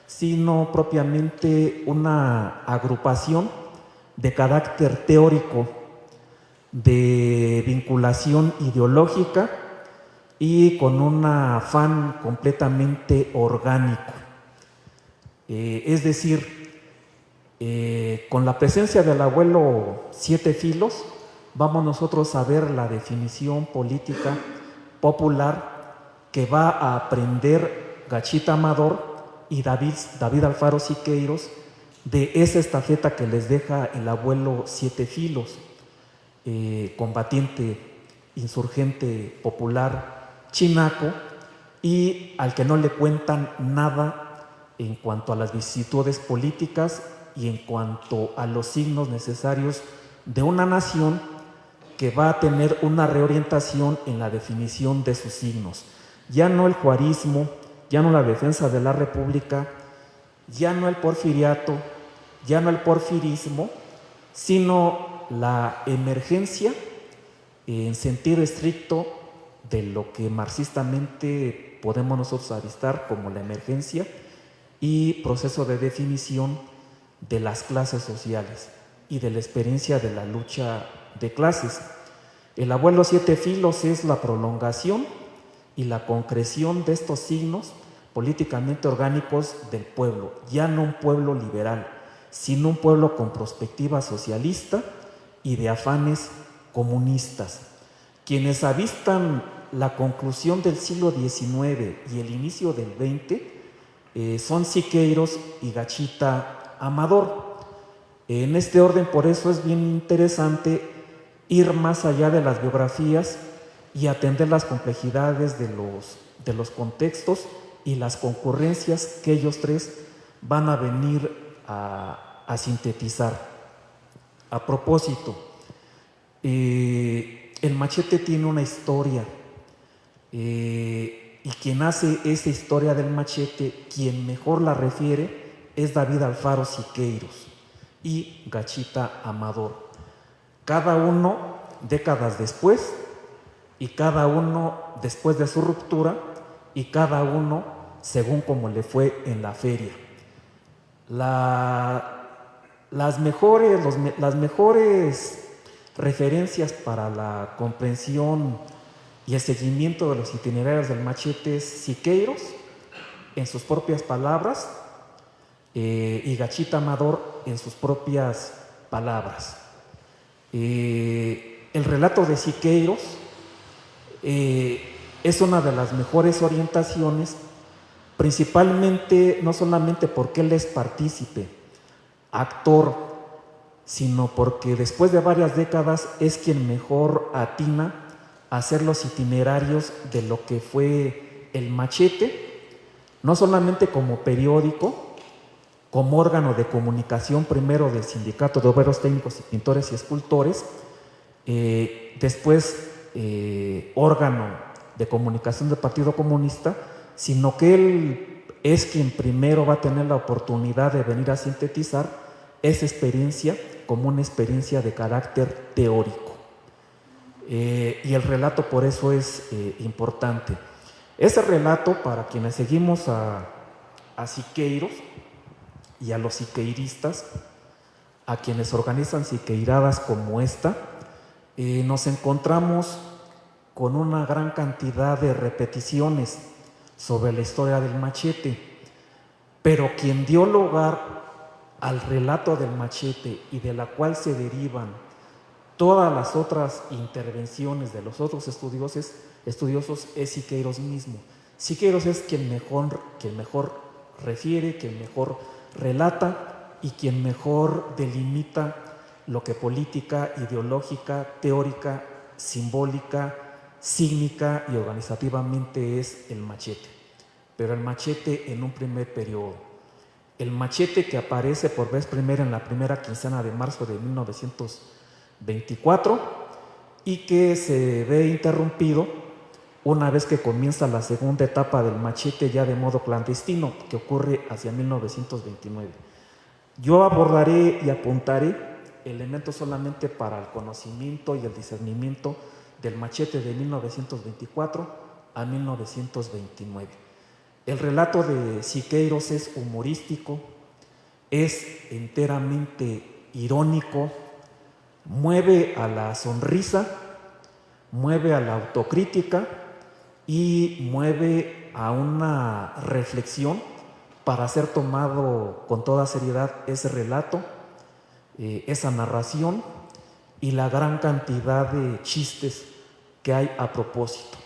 sino propiamente una agrupación de carácter teórico, de vinculación ideológica y con un afán completamente orgánico. Es decir, con la presencia del abuelo Siete Filos, vamos nosotros a ver la definición política popular que va a aprender Gachita Amador y David Alfaro Siqueiros de esa estafeta que les deja el abuelo Siete Filos, combatiente, insurgente popular chinaco, y al que no le cuentan nada en cuanto a las vicisitudes políticas y en cuanto a los signos necesarios de una nación que va a tener una reorientación en la definición de sus signos. Ya no el juarismo, ya no la defensa de la república, ya no el porfiriato, ya no el porfirismo, sino la emergencia en sentido estricto de lo que marxistamente podemos nosotros avistar como la emergencia y proceso de definición de las clases sociales y de la experiencia de la lucha de clases. El abuelo Siete Filos es la prolongación y la concreción de estos signos políticamente orgánicos del pueblo, ya no un pueblo liberal, sino un pueblo con perspectiva socialista y de afanes comunistas. Quienes avistan la conclusión del siglo XIX y el inicio del XX son Siqueiros y Gachita Amador. En este orden, por eso es bien interesante ir más allá de las biografías y atender las complejidades de los contextos y las concurrencias que ellos tres van a venir a sintetizar. A propósito, el machete tiene una historia y quien hace esa historia del machete, quien mejor la refiere, es David Alfaro Siqueiros y Gachita Amador. Cada uno décadas después y cada uno después de su ruptura y cada uno según como le fue en la feria. Las mejores referencias para la comprensión y el seguimiento de los itinerarios del machete es Siqueiros, en sus propias palabras, y Gachita Amador en sus propias palabras. El relato de Siqueiros es una de las mejores orientaciones, principalmente no solamente porque él es partícipe, actor, sino porque después de varias décadas es quien mejor atina a hacer los itinerarios de lo que fue el machete, no solamente como periódico, como órgano de comunicación primero del Sindicato de Obreros Técnicos y Pintores y Escultores, después órgano de comunicación del Partido Comunista, sino que él es quien primero va a tener la oportunidad de venir a sintetizar esa experiencia como una experiencia de carácter teórico. Y el relato por eso es importante. Ese relato, para quienes seguimos a Siqueiros y a los siqueiristas, a quienes organizan siqueiradas como esta, nos encontramos con una gran cantidad de repeticiones sobre la historia del machete, pero quien dio lugar al relato del machete y de la cual se derivan todas las otras intervenciones de los otros estudiosos es Siqueiros mismo. Siqueiros es quien mejor refiere, quien mejor relata y quien mejor delimita lo que política, ideológica, teórica, simbólica, sígnica y organizativamente es el machete. Pero el machete en un primer periodo. El machete, que aparece por vez primera en la primera quincena de marzo de 1924 y que se ve interrumpido una vez que comienza la segunda etapa del machete ya de modo clandestino, que ocurre hacia 1929. Yo abordaré y apuntaré elementos solamente para el conocimiento y el discernimiento del machete de 1924 a 1929. El relato de Siqueiros es humorístico, es enteramente irónico, mueve a la sonrisa, mueve a la autocrítica y mueve a una reflexión para ser tomado con toda seriedad ese relato, esa narración y la gran cantidad de chistes que hay a propósito.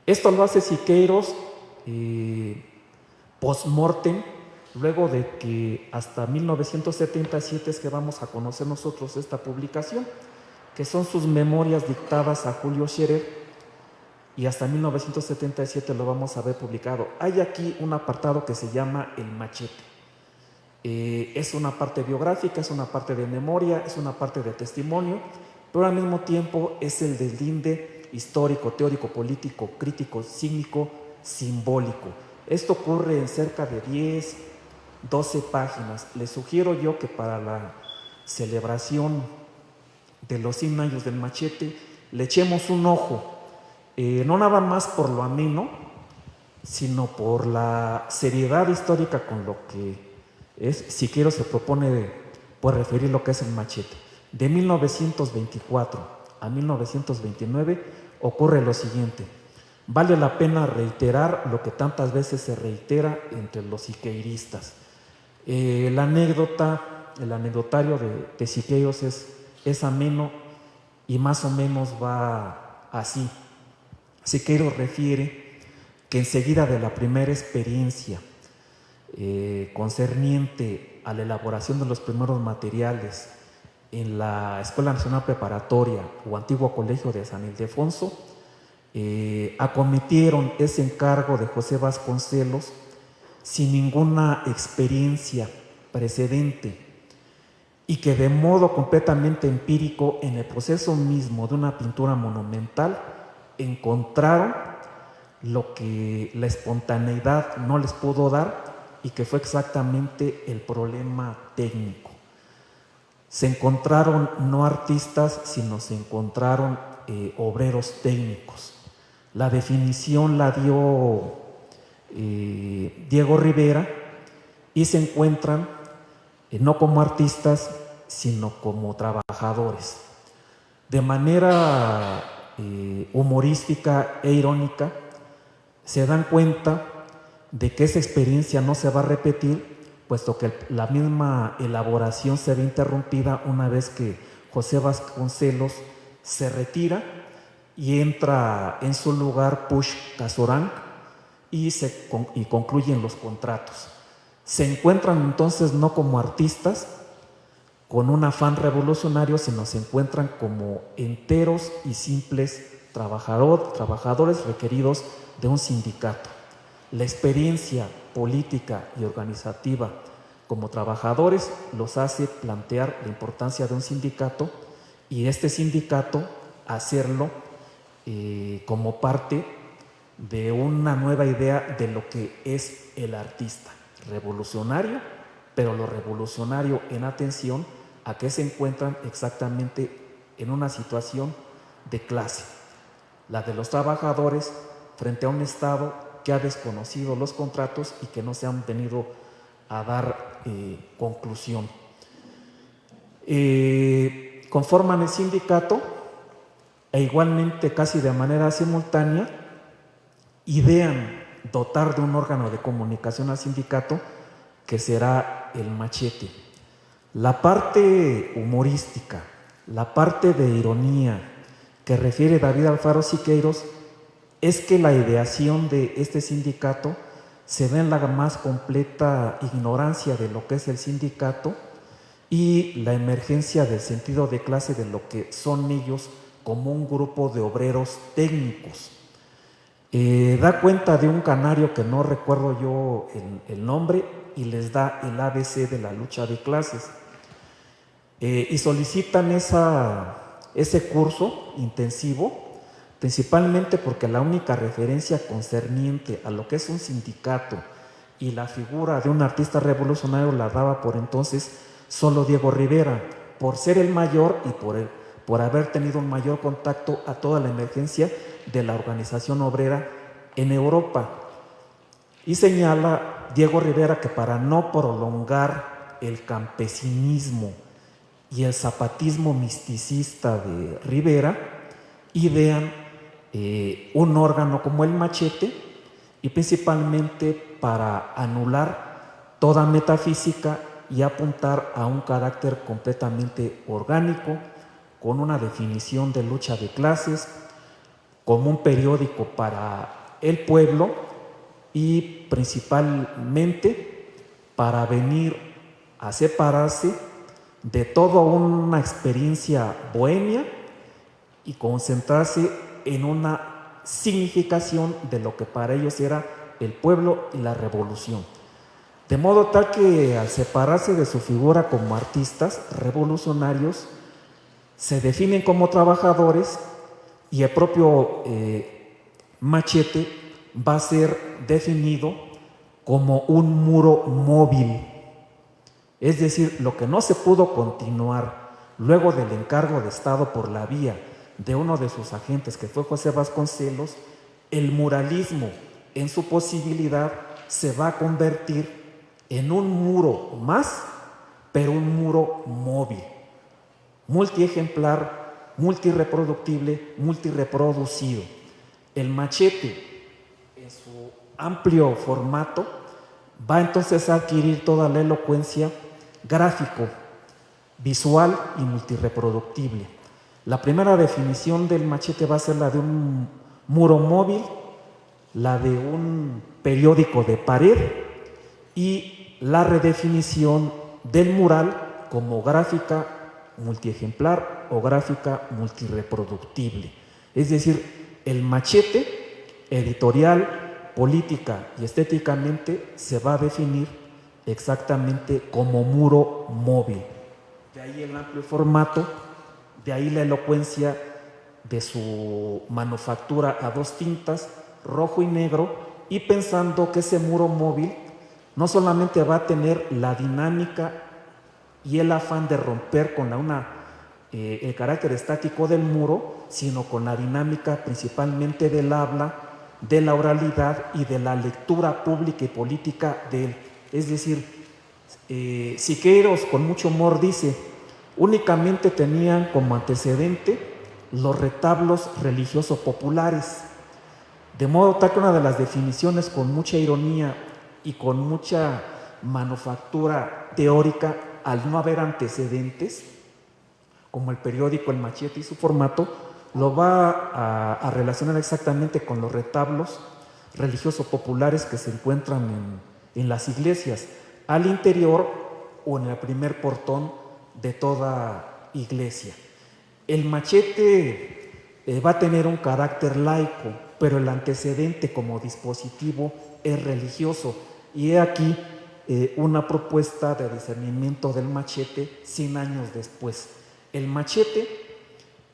Esto lo hace Siqueiros post-mortem, luego de que hasta 1977 es que vamos a conocer nosotros esta publicación, que son sus memorias dictadas a Julio Scherer, y hasta 1977 lo vamos a ver publicado. Hay aquí un apartado que se llama El Machete. Es una parte biográfica, es una parte de memoria, es una parte de testimonio, pero al mismo tiempo es el deslinde histórico, teórico, político, crítico, cínico, simbólico. Esto ocurre en cerca de 10, 12 páginas. Les sugiero yo que para la celebración de los 100 años del machete le echemos un ojo, no nada más por lo ameno, sino por la seriedad histórica con lo que Siqueiros se propone pues, referir lo que es el machete. De 1924 a 1929 ocurre lo siguiente. Vale la pena reiterar lo que tantas veces se reitera entre los siqueiristas. El anecdotario de Siqueiros es ameno y más o menos va así. Siqueiros refiere que enseguida de la primera experiencia concerniente a la elaboración de los primeros materiales en la Escuela Nacional Preparatoria o antiguo Colegio de San Ildefonso, acometieron ese encargo de José Vasconcelos sin ninguna experiencia precedente y que de modo completamente empírico en el proceso mismo de una pintura monumental encontraron lo que la espontaneidad no les pudo dar y que fue exactamente el problema técnico. Se encontraron no artistas, sino se encontraron obreros técnicos. La definición la dio Diego Rivera y se encuentran no como artistas, sino como trabajadores. De manera humorística e irónica, se dan cuenta de que esa experiencia no se va a repetir, puesto que la misma elaboración se ve interrumpida una vez que José Vasconcelos se retira y entra en su lugar Puig Casaurang y concluyen los contratos. Se encuentran entonces no como artistas con un afán revolucionario, sino se encuentran como enteros y simples trabajadores requeridos de un sindicato. La experiencia política y organizativa como trabajadores los hace plantear la importancia de un sindicato y este sindicato hacerlo como parte de una nueva idea de lo que es el artista. Revolucionario, pero lo revolucionario en atención a que se encuentran exactamente en una situación de clase, la de los trabajadores frente a un Estado que ha desconocido los contratos y que no se han venido a dar conclusión. Conforman el sindicato e igualmente casi de manera simultánea idean dotar de un órgano de comunicación al sindicato que será el machete. La parte humorística, la parte de ironía que refiere David Alfaro Siqueiros es que la ideación de este sindicato se da en la más completa ignorancia de lo que es el sindicato y la emergencia del sentido de clase de lo que son ellos como un grupo de obreros técnicos. Da cuenta de un canario que no recuerdo yo el nombre y les da el ABC de la lucha de clases. Y solicitan ese curso intensivo principalmente porque la única referencia concerniente a lo que es un sindicato y la figura de un artista revolucionario la daba por entonces solo Diego Rivera, por ser el mayor y por haber tenido un mayor contacto a toda la emergencia de la organización obrera en Europa. Y señala Diego Rivera que para no prolongar el campesinismo y el zapatismo misticista de Rivera, idean un órgano como el machete, y principalmente para anular toda metafísica y apuntar a un carácter completamente orgánico, con una definición de lucha de clases, como un periódico para el pueblo y principalmente para venir a separarse de toda una experiencia bohemia y concentrarse en una significación de lo que para ellos era el pueblo y la revolución. De modo tal que al separarse de su figura como artistas revolucionarios, se definen como trabajadores y el propio machete va a ser definido como un muro móvil. Es decir, lo que no se pudo continuar luego del encargo de Estado por la vía de uno de sus agentes, que fue José Vasconcelos, el muralismo en su posibilidad se va a convertir en un muro más, pero un muro móvil, multiejemplar, multireproductible, multireproducido. El machete, en su amplio formato, va entonces a adquirir toda la elocuencia gráfico, visual y multireproductible. La primera definición del machete va a ser la de un muro móvil, la de un periódico de pared y la redefinición del mural como gráfica multiejemplar o gráfica multireproductible. Es decir, el machete editorial, política y estéticamente se va a definir exactamente como muro móvil. De ahí el amplio formato, de ahí la elocuencia de su manufactura a dos tintas, rojo y negro, y pensando que ese muro móvil no solamente va a tener la dinámica y el afán de romper con el carácter estático del muro, sino con la dinámica principalmente del habla, de la oralidad y de la lectura pública y política de él. Es decir, Siqueiros con mucho humor dice: únicamente tenían como antecedente los retablos religiosos populares, de modo tal que una de las definiciones con mucha ironía y con mucha manufactura teórica, al no haber antecedentes, como el periódico El Machete y su formato, lo va a relacionar exactamente con los retablos religiosos populares que se encuentran en las iglesias, al interior o en el primer portón de toda iglesia. El machete va a tener un carácter laico, pero el antecedente como dispositivo es religioso. Y he aquí una propuesta de discernimiento del machete 100 años después. El machete,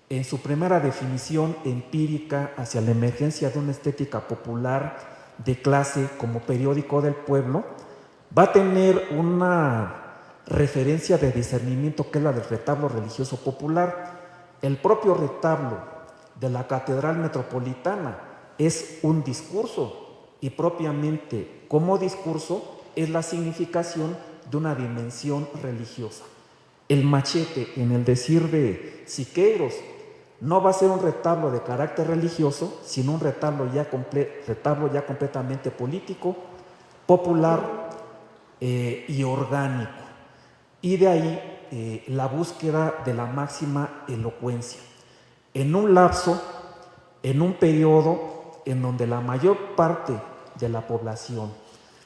en su primera definición empírica hacia la emergencia de una estética popular de clase como periódico del pueblo, va a tener una referencia de discernimiento que es la del retablo religioso popular. El propio retablo de la Catedral Metropolitana es un discurso, y propiamente como discurso es la significación de una dimensión religiosa. El machete, en el decir de Siqueiros, no va a ser un retablo de carácter religioso, sino un retablo ya completamente político, popular y orgánico. Y de ahí la búsqueda de la máxima elocuencia. En un lapso, en un periodo en donde la mayor parte de la población,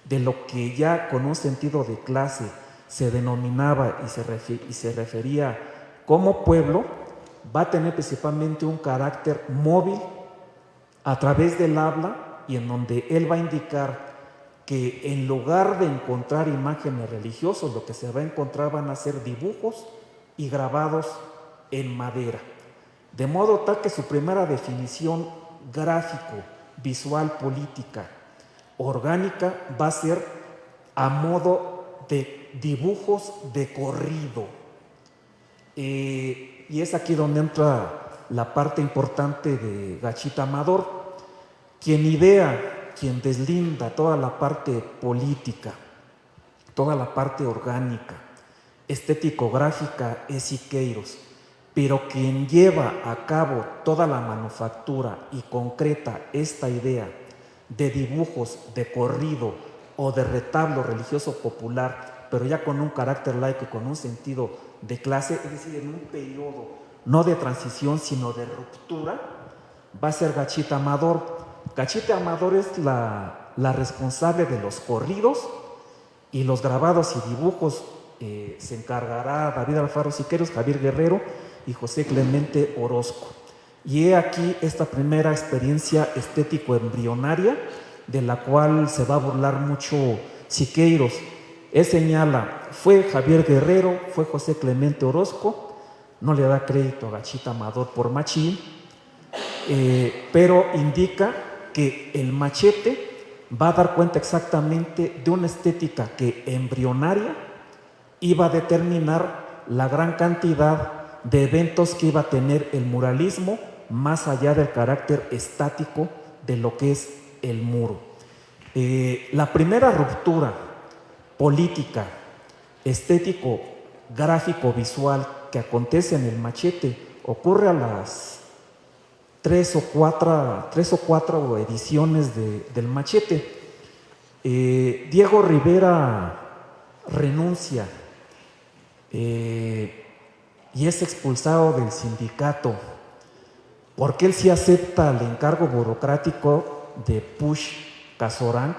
de lo que ya con un sentido de clase se denominaba y se refería como pueblo, va a tener principalmente un carácter móvil, a través del habla, y en donde él va a indicar que en lugar de encontrar imágenes religiosas, lo que se va a encontrar van a ser dibujos y grabados en madera. De modo tal que su primera definición gráfico, visual, política, orgánica, va a ser a modo de dibujos de corrido. Y es aquí donde entra la parte importante de Gachita Amador, quien idea, quien deslinda toda la parte política, toda la parte orgánica, estético-gráfica es Siqueiros, pero quien lleva a cabo toda la manufactura y concreta esta idea de dibujos de corrido o de retablo religioso popular, pero ya con un carácter laico, con un sentido de clase, es decir, en un periodo no de transición, sino de ruptura, va a ser Gachita Amador. Gachita Amador es la responsable de los corridos, y los grabados y dibujos se encargará David Alfaro Siqueiros, Javier Guerrero y José Clemente Orozco. Y he aquí esta primera experiencia estético-embrionaria de la cual se va a burlar mucho Siqueiros. Él señala, fue Javier Guerrero, fue José Clemente Orozco, no le da crédito a Gachita Amador por machín, pero indica que el machete va a dar cuenta exactamente de una estética que embrionaria iba a determinar la gran cantidad de eventos que iba a tener el muralismo, más allá del carácter estático de lo que es el muro. La primera ruptura política, estético, gráfico, visual que acontece en el machete ocurre a las 3 o 4 ediciones del machete. Diego Rivera renuncia y es expulsado del sindicato porque él sí acepta el encargo burocrático de Push Casoranc,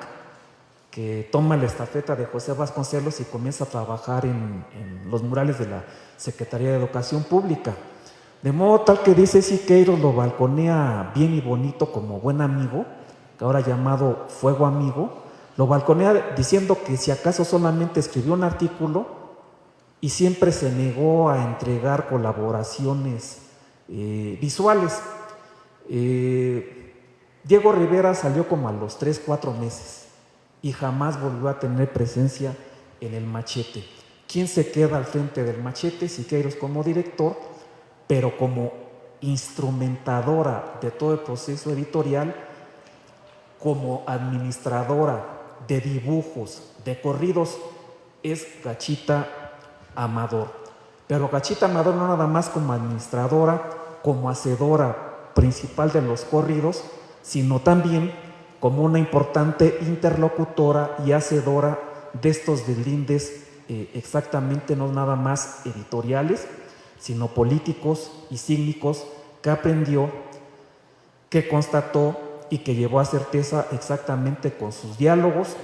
que toma la estafeta de José Vasconcelos y comienza a trabajar en los murales de la Secretaría de Educación Pública. De modo tal que dice Siqueiros lo balconea bien y bonito como buen amigo, que ahora llamado Fuego Amigo, lo balconea diciendo que si acaso solamente escribió un artículo y siempre se negó a entregar colaboraciones visuales. Diego Rivera salió como a los 3-4 meses y jamás volvió a tener presencia en el machete. ¿Quién se queda al frente del machete? Siqueiros como director, pero como instrumentadora de todo el proceso editorial, como administradora de dibujos, de corridos, es Gachita Amador. Pero Gachita Amador no nada más como administradora, como hacedora principal de los corridos, sino también como una importante interlocutora y hacedora de estos deslindes, exactamente no nada más editoriales, sino políticos y sígnicos, que aprendió, que constató y que llevó a certeza exactamente con sus diálogos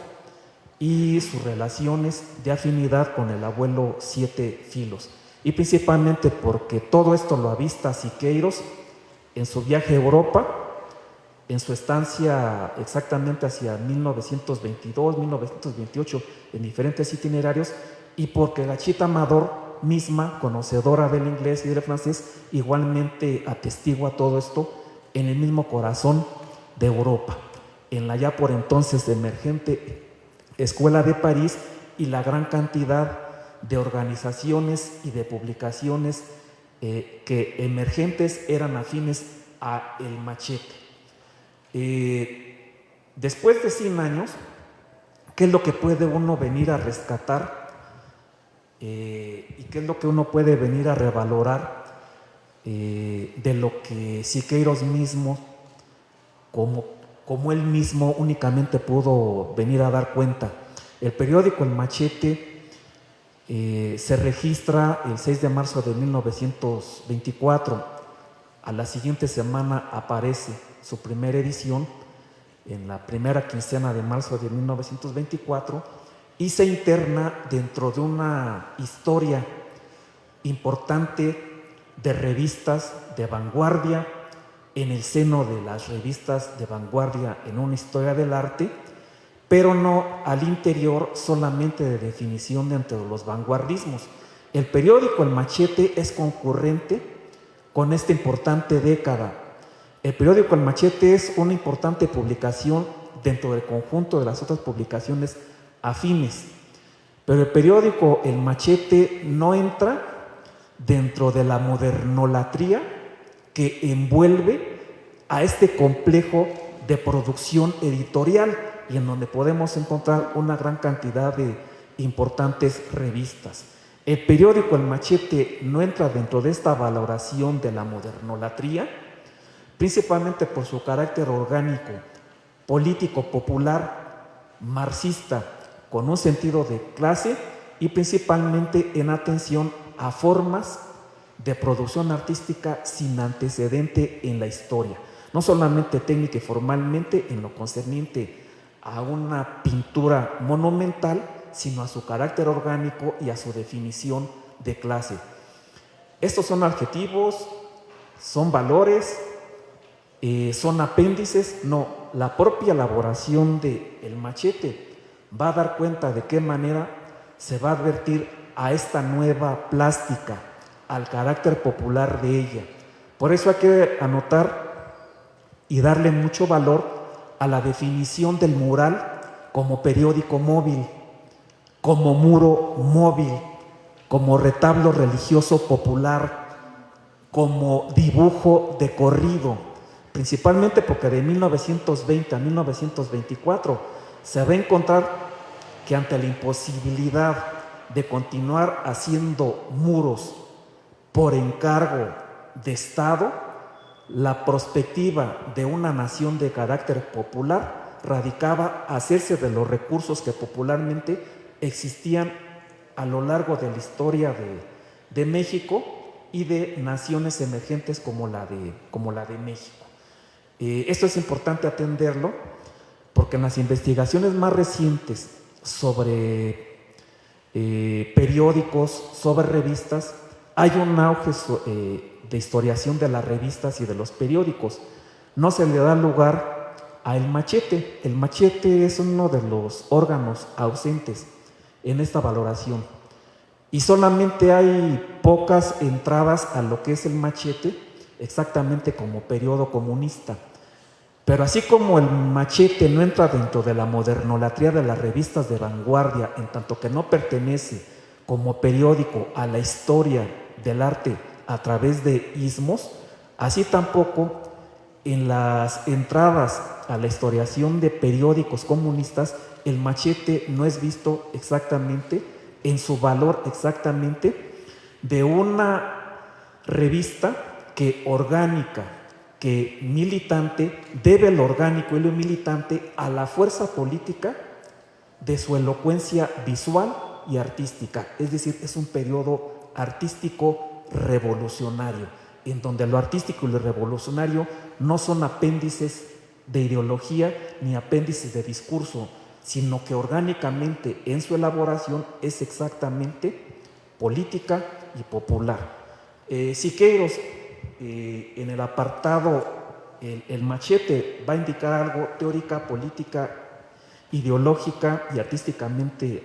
y sus relaciones de afinidad con el abuelo Siete Filos. Y principalmente porque todo esto lo avista Siqueiros en su viaje a Europa, en su estancia exactamente hacia 1922, 1928, en diferentes itinerarios, y porque Gachita Amador misma, conocedora del inglés y del francés, igualmente atestigua todo esto en el mismo corazón de Europa, en la ya por entonces emergente Escuela de París y la gran cantidad de organizaciones y de publicaciones que emergentes eran afines a el machete. Después de 100 años, ¿qué es lo que puede uno venir a rescatar? ¿Y qué es lo que uno puede venir a revalorar de lo que Siqueiros mismo, como él mismo únicamente pudo venir a dar cuenta? El periódico El Machete se registra el 6 de marzo de 1924. A la siguiente semana aparece su primera edición en la primera quincena de marzo de 1924 y se interna dentro de una historia importante de revistas de vanguardia, en el seno de las revistas de vanguardia en una historia del arte, pero no al interior solamente de definición de entre los vanguardismos. El periódico El Machete es concurrente con esta importante década. El periódico El Machete es una importante publicación dentro del conjunto de las otras publicaciones afines, pero el periódico El Machete no entra dentro de la modernolatría que envuelve a este complejo de producción editorial y en donde podemos encontrar una gran cantidad de importantes revistas. El periódico El Machete no entra dentro de esta valoración de la modernolatría, principalmente por su carácter orgánico, político, popular, marxista, con un sentido de clase y principalmente en atención a formas de producción artística sin antecedente en la historia, no solamente técnica y formalmente en lo concerniente a una pintura monumental, sino a su carácter orgánico y a su definición de clase. Estos son adjetivos, son valores, son apéndices. No, la propia elaboración de El Machete va a dar cuenta de qué manera se va a advertir a esta nueva plástica, al carácter popular de ella. Por eso hay que anotar y darle mucho valor a la definición del mural como periódico móvil, como muro móvil, como retablo religioso popular, como dibujo de corrido, principalmente porque de 1920 a 1924 se va a encontrar que ante la imposibilidad de continuar haciendo muros por encargo de Estado, la perspectiva de una nación de carácter popular radicaba hacerse de los recursos que popularmente existían a lo largo de la historia de México y de naciones emergentes como la de México. Esto es importante atenderlo porque en las investigaciones más recientes sobre periódicos, sobre revistas, hay un auge de historiación de las revistas y de los periódicos. No se le da lugar a El Machete. El Machete es uno de los órganos ausentes en esta valoración. Y solamente hay pocas entradas a lo que es El Machete, exactamente como periodo comunista. Pero así como El Machete no entra dentro de la modernolatría de las revistas de vanguardia, en tanto que no pertenece como periódico a la historia del arte a través de ismos, así tampoco en las entradas a la historiación de periódicos comunistas, El Machete no es visto exactamente en su valor exactamente de una revista que orgánica, que militante, debe lo orgánico y lo militante a la fuerza política de su elocuencia visual y artística. Es decir, es un periodo artístico revolucionario, en donde lo artístico y lo revolucionario no son apéndices de ideología ni apéndices de discurso, sino que orgánicamente en su elaboración es exactamente política y popular. Siqueiros, en el apartado el Machete va a indicar algo teórica, política, ideológica y artísticamente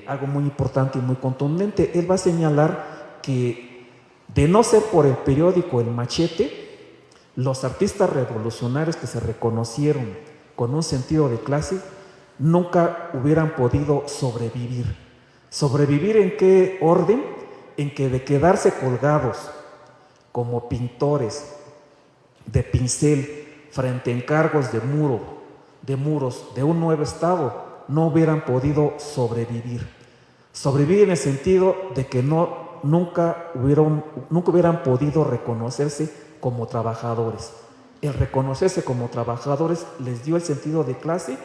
algo muy importante y muy contundente. Él va a señalar que de no ser por el periódico El Machete, los artistas revolucionarios que se reconocieron con un sentido de clase nunca hubieran podido sobrevivir. ¿Sobrevivir en qué orden? En que de quedarse colgados como pintores de pincel frente a encargos de muros de un nuevo Estado, no hubieran podido sobrevivir. Sobrevivir en el sentido de que nunca hubieran podido reconocerse como trabajadores. El reconocerse como trabajadores les dio el sentido de clase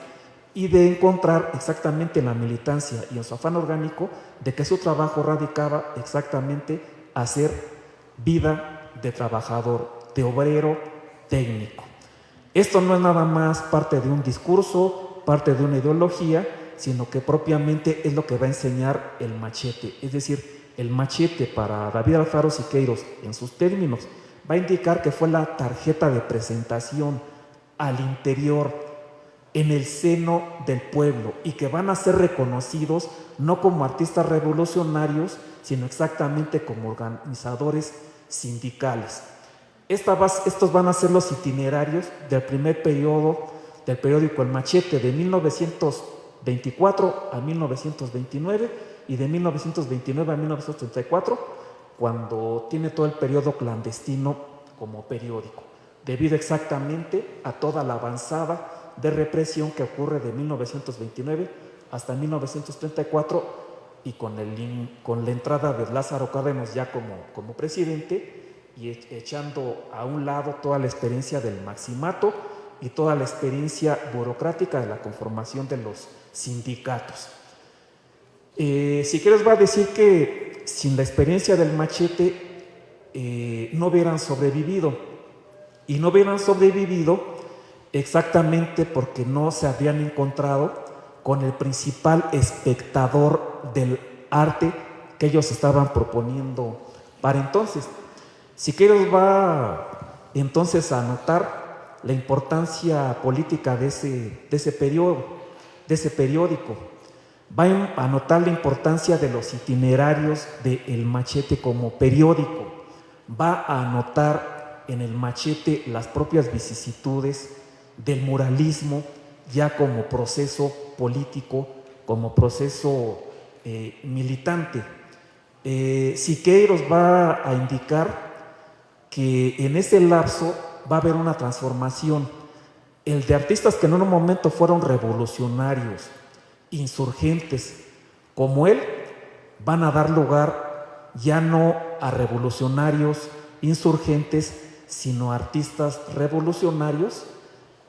y de encontrar exactamente en la militancia y en su afán orgánico de que su trabajo radicaba exactamente hacer vida de trabajador, de obrero técnico. Esto no es nada más parte de un discurso, parte de una ideología, sino que propiamente es lo que va a enseñar El Machete. Es decir, El Machete para David Alfaro Siqueiros, en sus términos va a indicar que fue la tarjeta de presentación al interior, en el seno del pueblo, y que van a ser reconocidos no como artistas revolucionarios, sino exactamente como organizadores sindicales. Estos van a ser los itinerarios del primer periodo del periódico El Machete, de 1924 a 1929 y de 1929 a 1934, cuando tiene todo el periodo clandestino como periódico, debido exactamente a toda la avanzada de represión que ocurre de 1929 hasta 1934, y con la entrada de Lázaro Cárdenas ya como presidente, y echando a un lado toda la experiencia del maximato y toda la experiencia burocrática de la conformación de los sindicatos. Si quieres, va a decir que sin la experiencia del machete no hubieran sobrevivido, y no hubieran sobrevivido exactamente porque no se habían encontrado con el principal espectador del arte que ellos estaban proponiendo para entonces. Siqueiros va entonces a anotar la importancia política de ese periódico. Va a anotar la importancia de los itinerarios de El Machete como periódico. Va a anotar en El Machete las propias vicisitudes del muralismo ya como proceso político, como proceso militante. Siqueiros va a indicar que en ese lapso va a haber una transformación, el de artistas que en un momento fueron revolucionarios, insurgentes, como él, van a dar lugar ya no a revolucionarios, insurgentes, sino a artistas revolucionarios,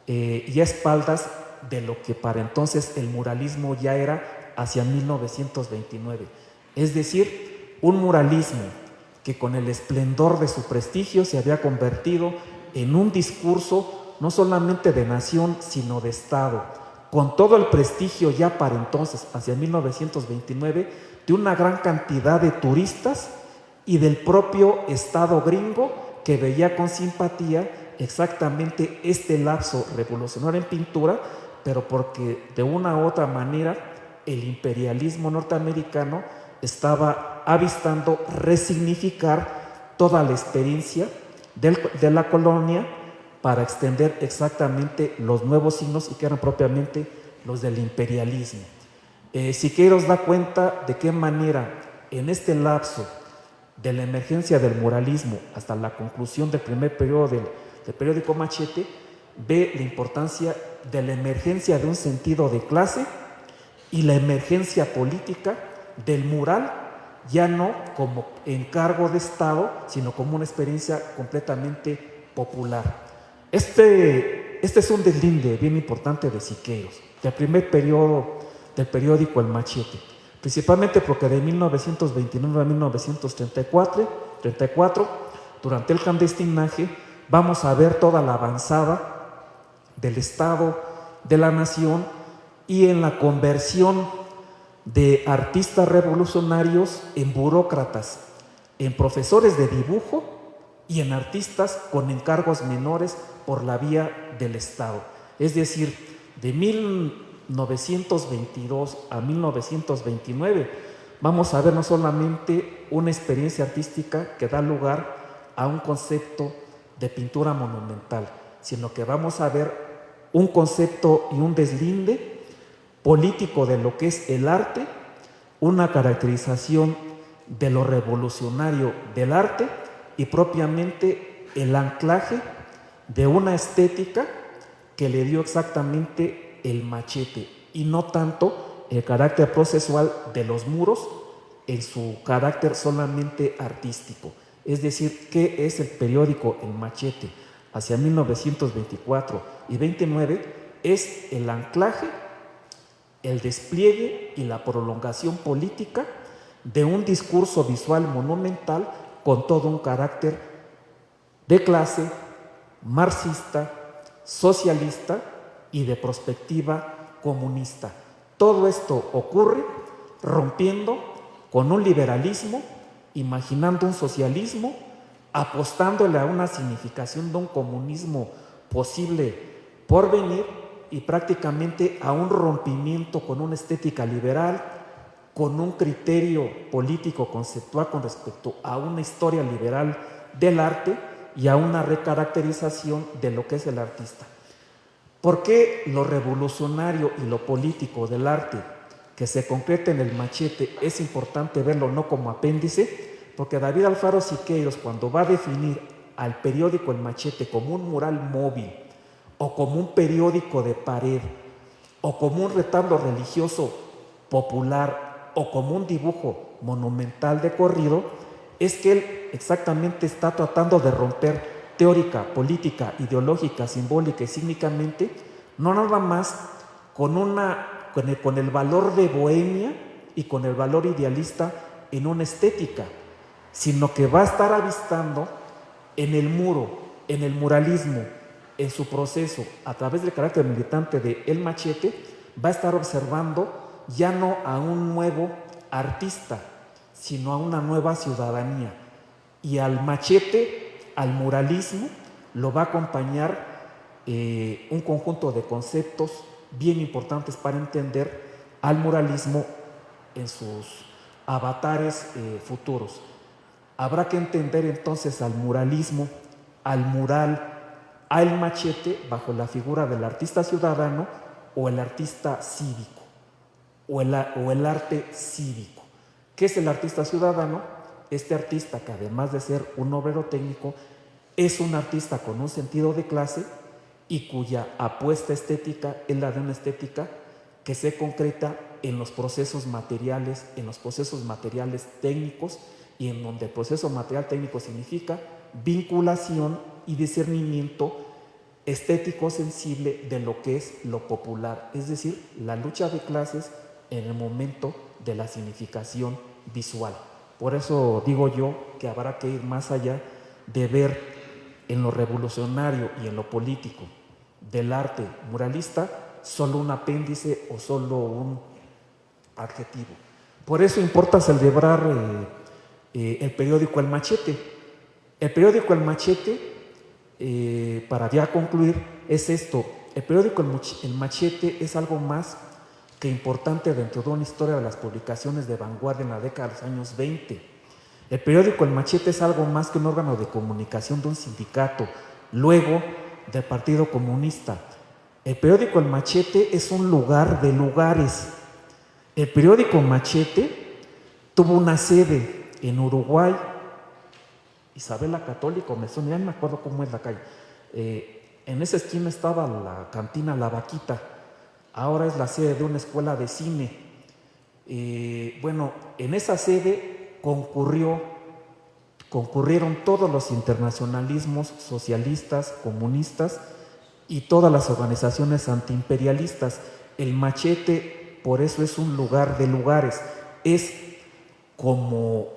y a espaldas de lo que para entonces el muralismo ya era hacia 1929. Es decir, un muralismo que con el esplendor de su prestigio se había convertido en un discurso no solamente de nación, sino de Estado, con todo el prestigio ya para entonces, hacia 1929, de una gran cantidad de turistas y del propio Estado gringo, que veía con simpatía exactamente este lapso revolucionario en pintura, pero porque de una u otra manera el imperialismo norteamericano estaba avistando resignificar toda la experiencia de la colonia para extender exactamente los nuevos signos, y que eran propiamente los del imperialismo. Siqueiros da cuenta de qué manera en este lapso de la emergencia del muralismo hasta la conclusión del primer periodo del periódico Machete, ve la importancia de la emergencia de un sentido de clase y la emergencia política del mural, ya no como encargo de Estado, sino como una experiencia completamente popular. Este es un deslinde bien importante de Siqueiros, del primer periodo del periódico El Machete, principalmente porque de 1929 a 1934, durante el clandestinaje, vamos a ver toda la avanzada del Estado, de la nación, y en la conversión de artistas revolucionarios en burócratas, en profesores de dibujo y en artistas con encargos menores por la vía del Estado. Es decir, de 1922 a 1929 vamos a ver no solamente una experiencia artística que da lugar a un concepto de pintura monumental, sino que vamos a ver un concepto y un deslinde político de lo que es el arte, una caracterización de lo revolucionario del arte y propiamente el anclaje de una estética que le dio exactamente el Machete, y no tanto el carácter procesual de los muros en su carácter solamente artístico. Es decir, ¿qué es el periódico El Machete hacia 1924 y 29? Es el anclaje, el despliegue y la prolongación política de un discurso visual monumental con todo un carácter de clase, marxista, socialista y de perspectiva comunista. Todo esto ocurre rompiendo con un liberalismo, imaginando un socialismo apostándole a una significación de un comunismo posible por venir y prácticamente a un rompimiento con una estética liberal, con un criterio político conceptual con respecto a una historia liberal del arte y a una recaracterización de lo que es el artista. ¿Por qué lo revolucionario y lo político del arte que se concreta en el Machete es importante verlo no como apéndice? Porque David Alfaro Siqueiros, cuando va a definir al periódico El Machete como un mural móvil o como un periódico de pared o como un retablo religioso popular o como un dibujo monumental de corrido, es que él exactamente está tratando de romper teórica, política, ideológica, simbólica y cínicamente, no nada más con el valor de bohemia y con el valor idealista en una estética, sino que va a estar avistando en el muro, en el muralismo, en su proceso, a través del carácter militante de El Machete, va a estar observando ya no a un nuevo artista, sino a una nueva ciudadanía. Y al Machete, al muralismo, lo va a acompañar un conjunto de conceptos bien importantes para entender al muralismo en sus avatares futuros. Habrá que entender entonces al muralismo, al mural, al Machete bajo la figura del artista ciudadano o el artista cívico o el arte cívico. ¿Qué es el artista ciudadano? Este artista, que además de ser un obrero técnico, es un artista con un sentido de clase y cuya apuesta estética es la de una estética que se concreta en los procesos materiales, técnicos, y en donde el proceso material técnico significa vinculación y discernimiento estético sensible de lo que es lo popular, es decir, la lucha de clases en el momento de la significación visual. Por eso digo yo que habrá que ir más allá de ver en lo revolucionario y en lo político del arte muralista solo un apéndice o solo un adjetivo. Por eso importa celebrar el periódico El Machete. El periódico El Machete, para ya concluir, es esto. El periódico El Machete es algo más que importante dentro de una historia de las publicaciones de vanguardia en la década de los años 20. El periódico El Machete es algo más que un órgano de comunicación de un sindicato, luego del Partido Comunista. El periódico El Machete es un lugar de lugares. El periódico Machete tuvo una sede en Uruguay, Isabel la Católica, ya no me acuerdo cómo es la calle. En esa esquina estaba la cantina La Vaquita, ahora es la sede de una escuela de cine. En esa sede concurrieron todos los internacionalismos socialistas, comunistas y todas las organizaciones antiimperialistas. El Machete, por eso es un lugar de lugares, es como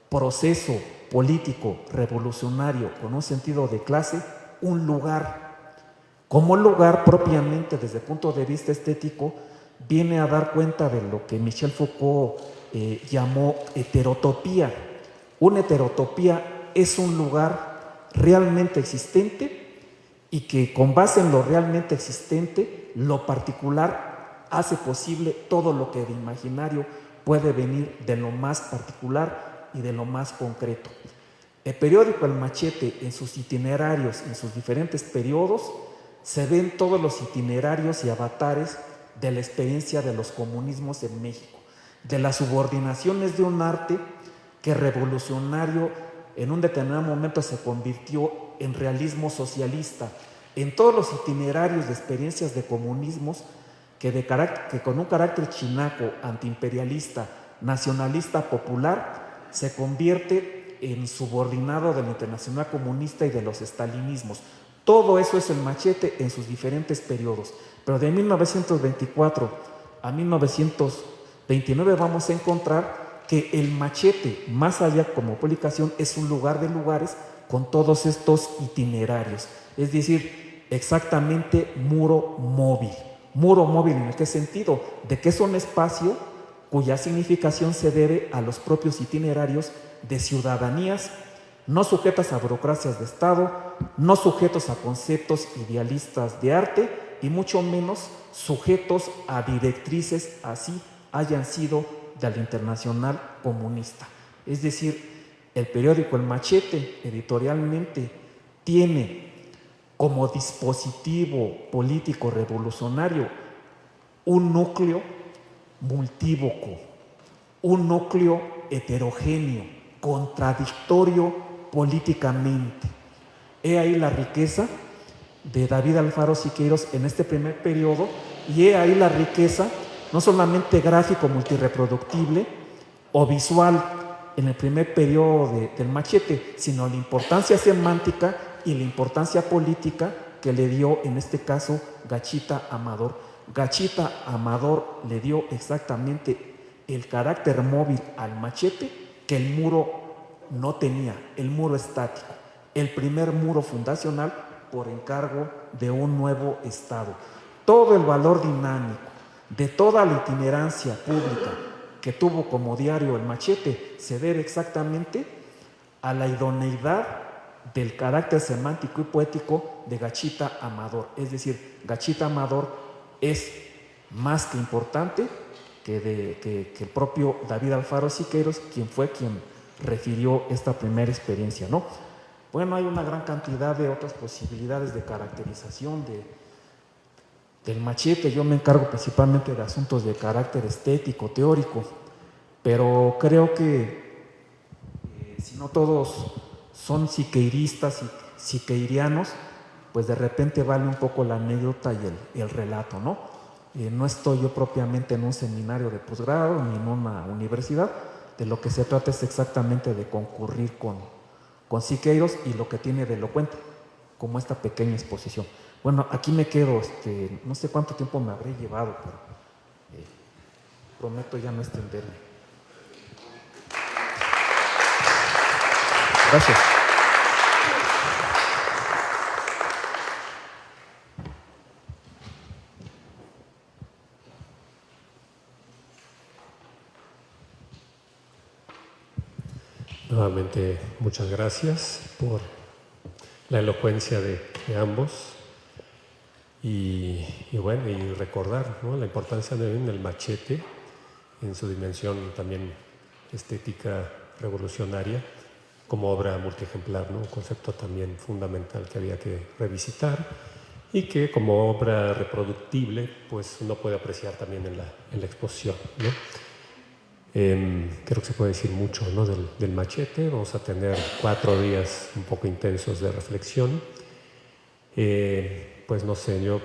proceso político revolucionario con un sentido de clase, un lugar. Como lugar propiamente desde el punto de vista estético viene a dar cuenta de lo que Michel Foucault llamó heterotopía. Una heterotopía es un lugar realmente existente y que con base en lo realmente existente, lo particular hace posible todo lo que de imaginario puede venir de lo más particular y de lo más concreto. El periódico El Machete, en sus itinerarios, en sus diferentes periodos, se ven todos los itinerarios y avatares de la experiencia de los comunismos en México, de las subordinaciones de un arte que revolucionario en un determinado momento se convirtió en realismo socialista, en todos los itinerarios de experiencias de comunismos que con un carácter chinaco, antiimperialista, nacionalista, popular, se convierte en subordinado de la Internacional Comunista y de los estalinismos. Todo eso es El Machete en sus diferentes periodos. Pero de 1924 a 1929 vamos a encontrar que El Machete, más allá como publicación, es un lugar de lugares con todos estos itinerarios. Es decir, exactamente muro móvil. Muro móvil, ¿en qué sentido? De que es un espacio cuya significación se debe a los propios itinerarios de ciudadanías no sujetas a burocracias de Estado, no sujetos a conceptos idealistas de arte y mucho menos sujetos a directrices así hayan sido de la Internacional Comunista. Es decir, el periódico El Machete editorialmente tiene como dispositivo político revolucionario un núcleo multívoco, un núcleo heterogéneo, contradictorio políticamente. He ahí la riqueza de David Alfaro Siqueiros en este primer periodo, y he ahí la riqueza no solamente gráfico multireproductible o visual en el primer periodo del Machete, sino la importancia semántica y la importancia política que le dio en este caso Gachita Amador. Gachita Amador le dio exactamente el carácter móvil al Machete que el muro no tenía, el muro estático, el primer muro fundacional por encargo de un nuevo Estado. Todo el valor dinámico de toda la itinerancia pública que tuvo como diario El Machete se debe exactamente a la idoneidad del carácter semántico y poético de Gachita Amador. Es decir, Gachita Amador es más que importante que el propio David Alfaro Siqueiros, quien fue quien refirió esta primera experiencia, ¿no? Bueno, hay una gran cantidad de otras posibilidades de caracterización del Machete. Yo me encargo principalmente de asuntos de carácter estético, teórico, pero creo que si no todos son siqueiristas y siqueirianos, pues de repente vale un poco la anécdota y el relato, ¿no? No estoy yo propiamente en un seminario de posgrado ni en una universidad. De lo que se trata es exactamente de concurrir con Siqueiros y lo que tiene de elocuente, como esta pequeña exposición. Bueno, aquí me quedo, no sé cuánto tiempo me habré llevado, pero prometo ya no extenderme. Gracias. Nuevamente, muchas gracias por la elocuencia de ambos y bueno, y recordar, ¿no?, la importancia del Machete en su dimensión también estética revolucionaria como obra multiejemplar, ¿no?, un concepto también fundamental que había que revisitar y que como obra reproductible pues uno puede apreciar también en la exposición, ¿no? Creo que se puede decir mucho, ¿no?, del Machete. Vamos a tener 4 días un poco intensos de reflexión. Pues no sé, yo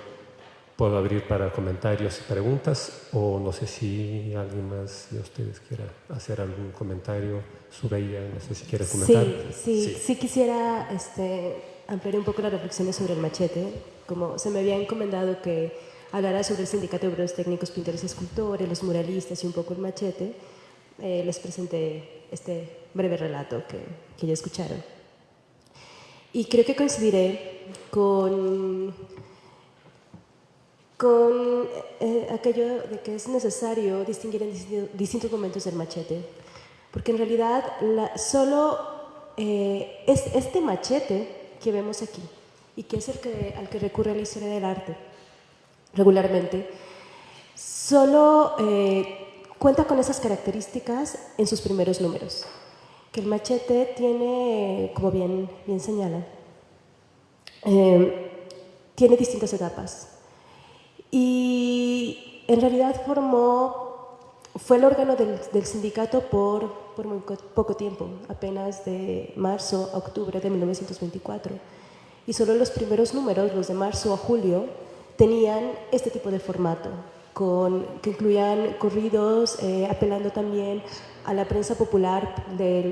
puedo abrir para comentarios y preguntas, o no sé si alguien más de ustedes quiera hacer algún comentario. Sureya, no sé si quiere comentar. Sí quisiera ampliar un poco las reflexiones sobre el Machete. Como se me había encomendado que hablara sobre el Sindicato de Obreros Técnicos, Pintores y Escultores, los muralistas y un poco el Machete, les presenté este breve relato que ya escucharon. Y creo que coincidiré con aquello de que es necesario distinguir en distintos momentos del Machete, porque en realidad solo es este Machete que vemos aquí y que es al que recurre la historia del arte regularmente, solo cuenta con esas características en sus primeros números, que el Machete tiene, como bien señalan, tiene distintas etapas. Y en realidad fue el órgano del sindicato por muy poco tiempo, apenas de marzo a octubre de 1924. Y solo los primeros números, los de marzo a julio, tenían este tipo de formato, que incluían corridos, apelando también a la prensa popular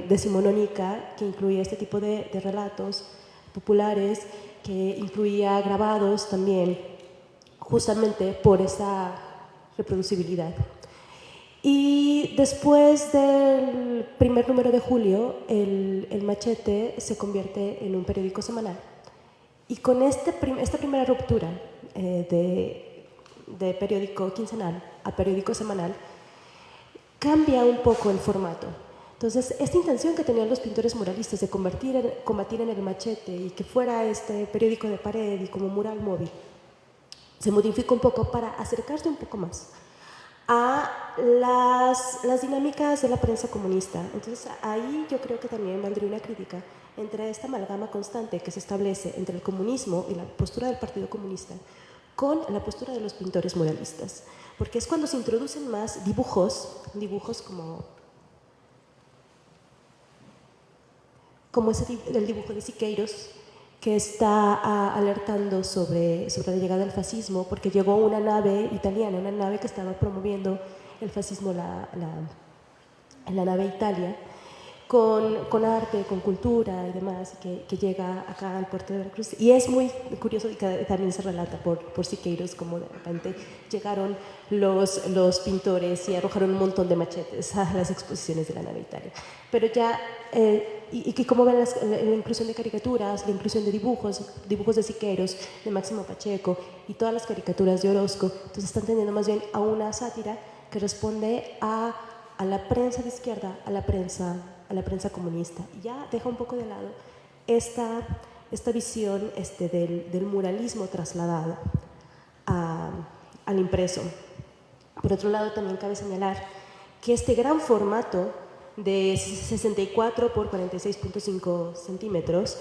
decimonónica, que incluía este tipo de relatos populares, que incluía grabados también, justamente por esa reproducibilidad. Y después del primer número de julio, el Machete se convierte en un periódico semanal. Y con esta primera ruptura de periódico quincenal a periódico semanal, cambia un poco el formato. Entonces, esta intención que tenían los pintores muralistas de combatir en el machete y que fuera este periódico de pared y como mural móvil, se modificó un poco para acercarse un poco más a las dinámicas de la prensa comunista. Entonces, ahí yo creo que también valdría una crítica entre esta amalgama constante que se establece entre el comunismo y la postura del Partido Comunista con la postura de los pintores muralistas, porque es cuando se introducen más dibujos como el dibujo de Siqueiros, que está alertando sobre la llegada del fascismo, porque llegó una nave italiana, una nave que estaba promoviendo el fascismo, la nave Italia, con arte, con cultura y demás, que llega acá al puerto de Veracruz. Y es muy curioso y que también se relata por Siqueiros, como de repente llegaron los pintores y arrojaron un montón de machetes a las exposiciones de la nave Italia. Pero ya, y como ven la inclusión de caricaturas, la inclusión de dibujos de Siqueiros, de Máximo Pacheco y todas las caricaturas de Orozco, entonces están tendiendo más bien a una sátira que responde a la prensa de izquierda, a la prensa comunista. Y ya deja un poco de lado esta visión del muralismo trasladado al impreso. Por otro lado, también cabe señalar que este gran formato de 64 por 46.5 centímetros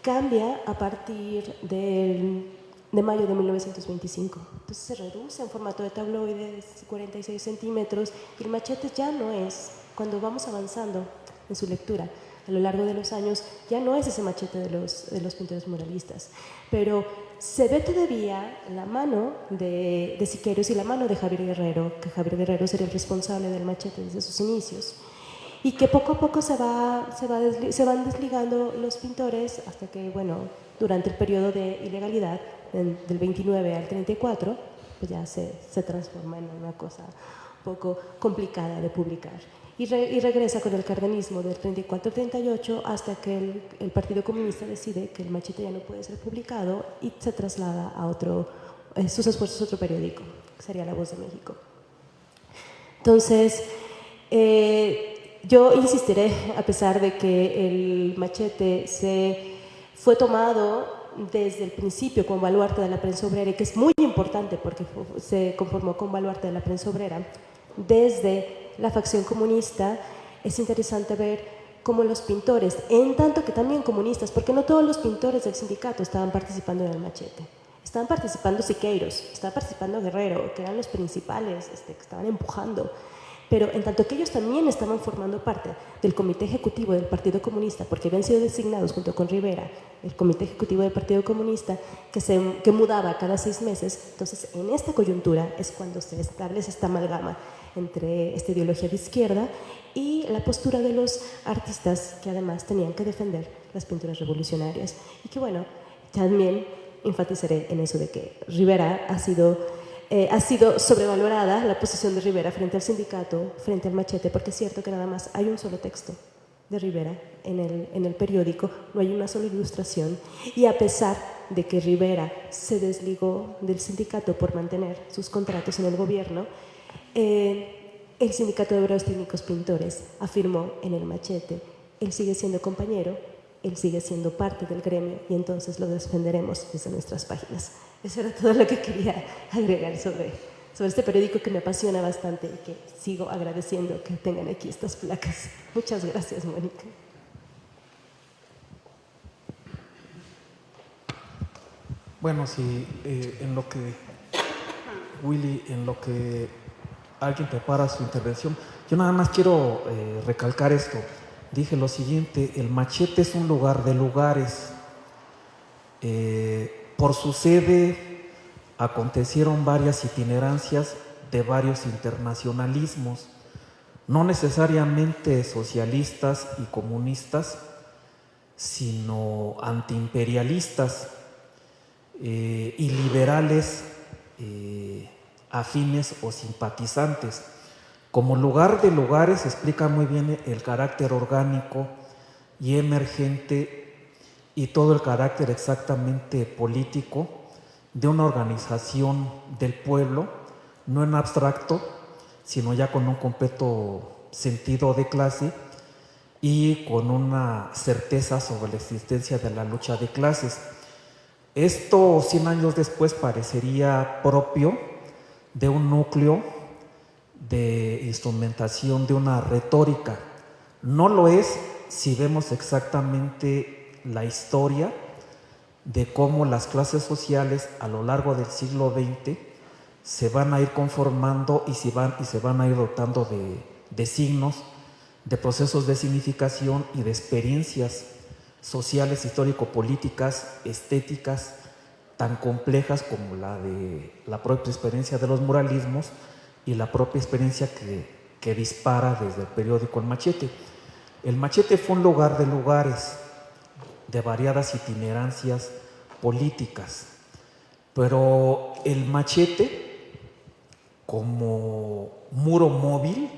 cambia a partir de mayo de 1925. Entonces se reduce en formato de tabloides, 46 centímetros, y el machete ya no es, cuando vamos avanzando en su lectura a lo largo de los años, ya no es ese machete de los pintores muralistas, pero se ve todavía la mano de Siqueiros y la mano de Javier Guerrero, que Javier Guerrero sería el responsable del machete desde sus inicios, y que poco a poco se van desligando los pintores hasta que, bueno, durante el periodo de ilegalidad, del 29 al 34, pues ya se transforma en una cosa un poco complicada de publicar. Y regresa con el cardenismo del 34 al 38 hasta que el Partido Comunista decide que el machete ya no puede ser publicado y se traslada a sus esfuerzos a otro periódico, que sería La Voz de México. Entonces, yo insistiré, a pesar de que el machete fue tomado desde el principio como baluarte de la prensa obrera, y que es muy importante porque se conformó con baluarte de la prensa obrera, desde la facción comunista, es interesante ver cómo los pintores, en tanto que también comunistas, porque no todos los pintores del sindicato estaban participando en el machete, estaban participando Siqueiros, estaba participando Guerrero, que eran los principales que estaban empujando. Pero en tanto que ellos también estaban formando parte del comité ejecutivo del Partido Comunista, porque habían sido designados junto con Rivera, el comité ejecutivo del Partido Comunista, que mudaba cada 6 meses, entonces en esta coyuntura es cuando se establece esta amalgama entre esta ideología de izquierda y la postura de los artistas que además tenían que defender las pinturas revolucionarias. Y que bueno, también enfatizaré en eso de que Rivera ha sido sobrevalorada, la posición de Rivera frente al sindicato, frente al machete, porque es cierto que nada más hay un solo texto de Rivera en el periódico, no hay una sola ilustración, y a pesar de que Rivera se desligó del sindicato por mantener sus contratos en el gobierno, el Sindicato de Obreros Técnicos Pintores afirmó en el machete: él sigue siendo compañero, él sigue siendo parte del gremio y entonces lo defenderemos desde nuestras páginas. Eso era todo lo que quería agregar sobre este periódico que me apasiona bastante y que sigo agradeciendo que tengan aquí estas placas. Muchas gracias, Mónica. Bueno, sí, en lo que Willy, en lo que alguien prepara su intervención, yo nada más quiero recalcar esto. Dije lo siguiente: el machete es un lugar de lugares. Por su sede acontecieron varias itinerancias de varios internacionalismos, no necesariamente socialistas y comunistas, sino antiimperialistas y liberales afines o simpatizantes. Como lugar de lugares explica muy bien el carácter orgánico y emergente y todo el carácter exactamente político de una organización del pueblo, no en abstracto, sino ya con un completo sentido de clase, y con una certeza sobre la existencia de la lucha de clases. Esto 100 años después parecería propio de un núcleo de instrumentación de una retórica. No lo es si vemos exactamente la historia de cómo las clases sociales a lo largo del siglo XX se van a ir conformando y se van a ir dotando de signos, de procesos de significación y de experiencias sociales, histórico-políticas, estéticas, tan complejas como la de la propia experiencia de los muralismos y la propia experiencia que dispara desde el periódico El Machete. El Machete fue un lugar de lugares, de variadas itinerancias políticas, pero el Machete, como muro móvil,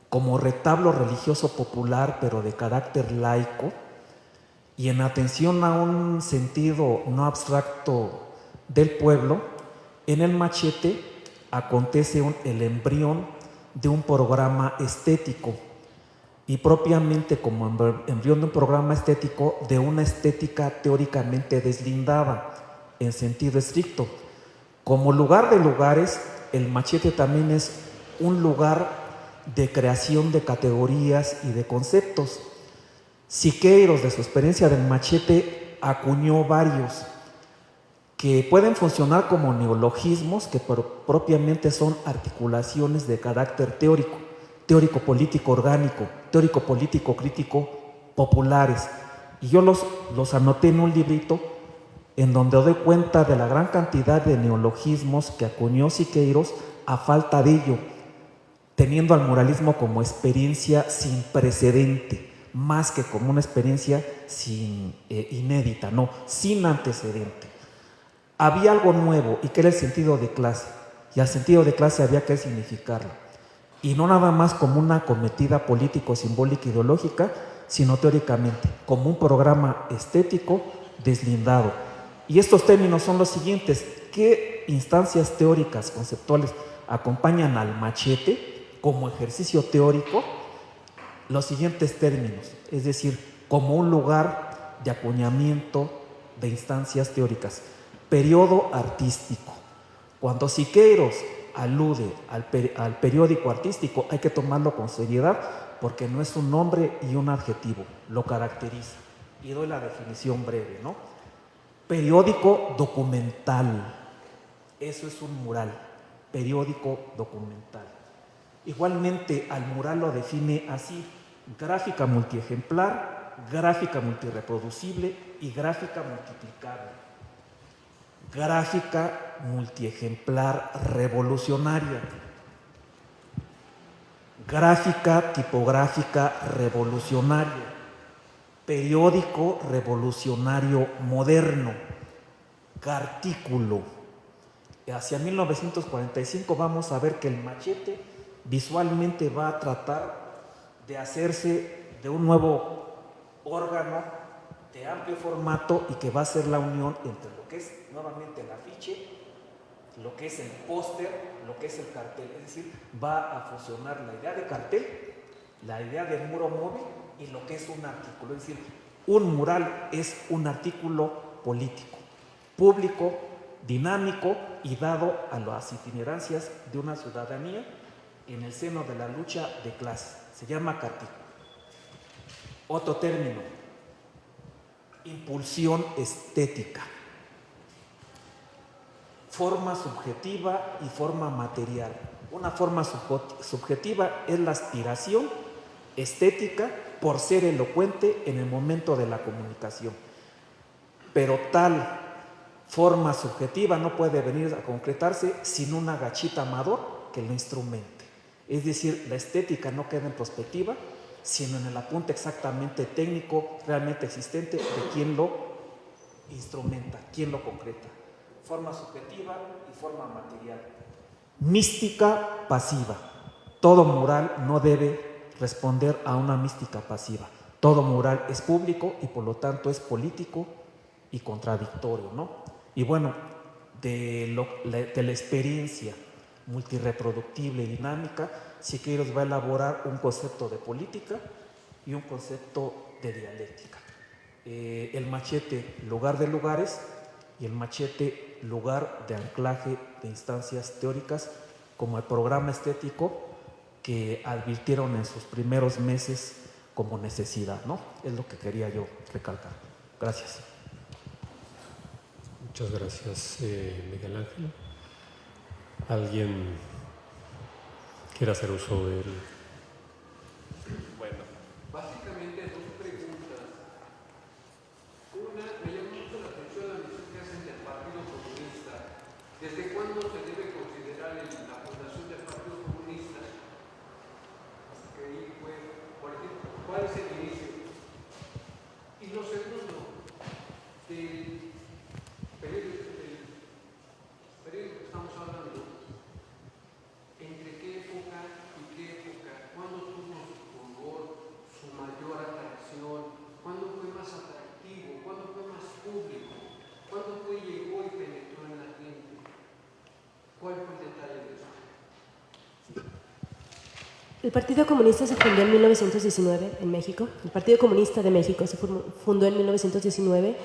como retablo religioso popular, pero de carácter laico, y en atención a un sentido no abstracto del pueblo, en el Machete acontece el embrión de un programa estético, y propiamente como embrión de un programa estético, de una estética teóricamente deslindada en sentido estricto. Como lugar de lugares, el Machete también es un lugar de creación de categorías y de conceptos. Siqueiros, de su experiencia del Machete, acuñó varios que pueden funcionar como neologismos, que propiamente son articulaciones de carácter teórico, teórico político orgánico, teórico político crítico populares. Y yo los anoté en un librito en donde doy cuenta de la gran cantidad de neologismos que acuñó Siqueiros a falta de ello, teniendo al muralismo como experiencia sin precedente, más que como una experiencia inédita, no, sin antecedente. Había algo nuevo, y que era el sentido de clase, y al sentido de clase había que significarlo, y no nada más como una acometida político, simbólica, ideológica, sino teóricamente, como un programa estético deslindado. Y estos términos son los siguientes: ¿qué instancias teóricas, conceptuales acompañan al Machete como ejercicio teórico? Los siguientes términos, es decir, como un lugar de acuñamiento de instancias teóricas. Periodo artístico. Cuando Siqueiros alude al periódico artístico, hay que tomarlo con seriedad, porque no es un nombre y un adjetivo, lo caracteriza. Y doy la definición breve, ¿no? Periódico documental, eso es un mural, periódico documental. Igualmente al mural lo define así: gráfica multiejemplar, gráfica multireproducible y gráfica multiplicable. Gráfica multiejemplar revolucionaria, gráfica tipográfica revolucionaria, periódico revolucionario moderno, cartículo. Hacia 1945 vamos a ver que el Machete visualmente va a tratar de hacerse de un nuevo órgano de amplio formato, y que va a ser la unión entre lo que es nuevamente el afiche, lo que es el póster, lo que es el cartel. Es decir, va a fusionar la idea de cartel, la idea del muro móvil y lo que es un artículo. Es decir, un mural es un artículo político, público, dinámico y dado a las itinerancias de una ciudadanía en el seno de la lucha de clases. Se llama cartículo. Otro término: impulsión estética. Forma subjetiva y forma material. Una forma subjetiva es la aspiración estética por ser elocuente en el momento de la comunicación. Pero tal forma subjetiva no puede venir a concretarse sin una gachita amador que lo instrumente. Es decir, la estética no queda en perspectiva, sino en el apunte exactamente técnico, realmente existente, de quien lo instrumenta, quien lo concreta. Forma subjetiva y forma material. Mística pasiva. Todo mural no debe responder a una mística pasiva. Todo mural es público y por lo tanto es político y contradictorio, ¿no? Y bueno, de la experiencia multireproductible y dinámica, Siqueiros va a elaborar un concepto de política y un concepto de dialéctica. El machete, lugar de lugares, y el machete, lugar de anclaje de instancias teóricas, como el programa estético que advirtieron en sus primeros meses como necesidad, ¿no? Es lo que quería yo recalcar. Gracias. Muchas gracias, Miguel Ángel. ¿Alguien quiere hacer uso del...? Bueno, básicamente dos preguntas. Una, me llama mucho la atención la mención que hacen del Partido Comunista. ¿Desde cuándo se debe considerar la fundación del Partido Comunista? Que ahí fue, por ejemplo, ¿cuál es el inicio? Y lo segundo, del periodo que estamos hablando, ¿entre qué época y qué época? ¿Cuándo tuvo su fulgor, su mayor atracción? ¿Cuándo fue más atractivo? ¿Cuándo fue más público? ¿Cuándo fue, llegó y penetró en la gente? ¿Cuál fue el detalle de eso? El Partido Comunista se fundó en 1919 en México. El Partido Comunista de México se fundó en 1919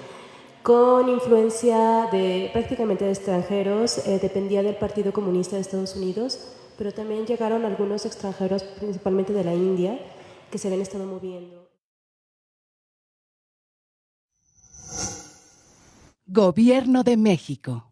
con influencia de prácticamente de extranjeros. Dependía del Partido Comunista de Estados Unidos, pero también llegaron algunos extranjeros, principalmente de la India, que se habían estado moviendo. Gobierno de México.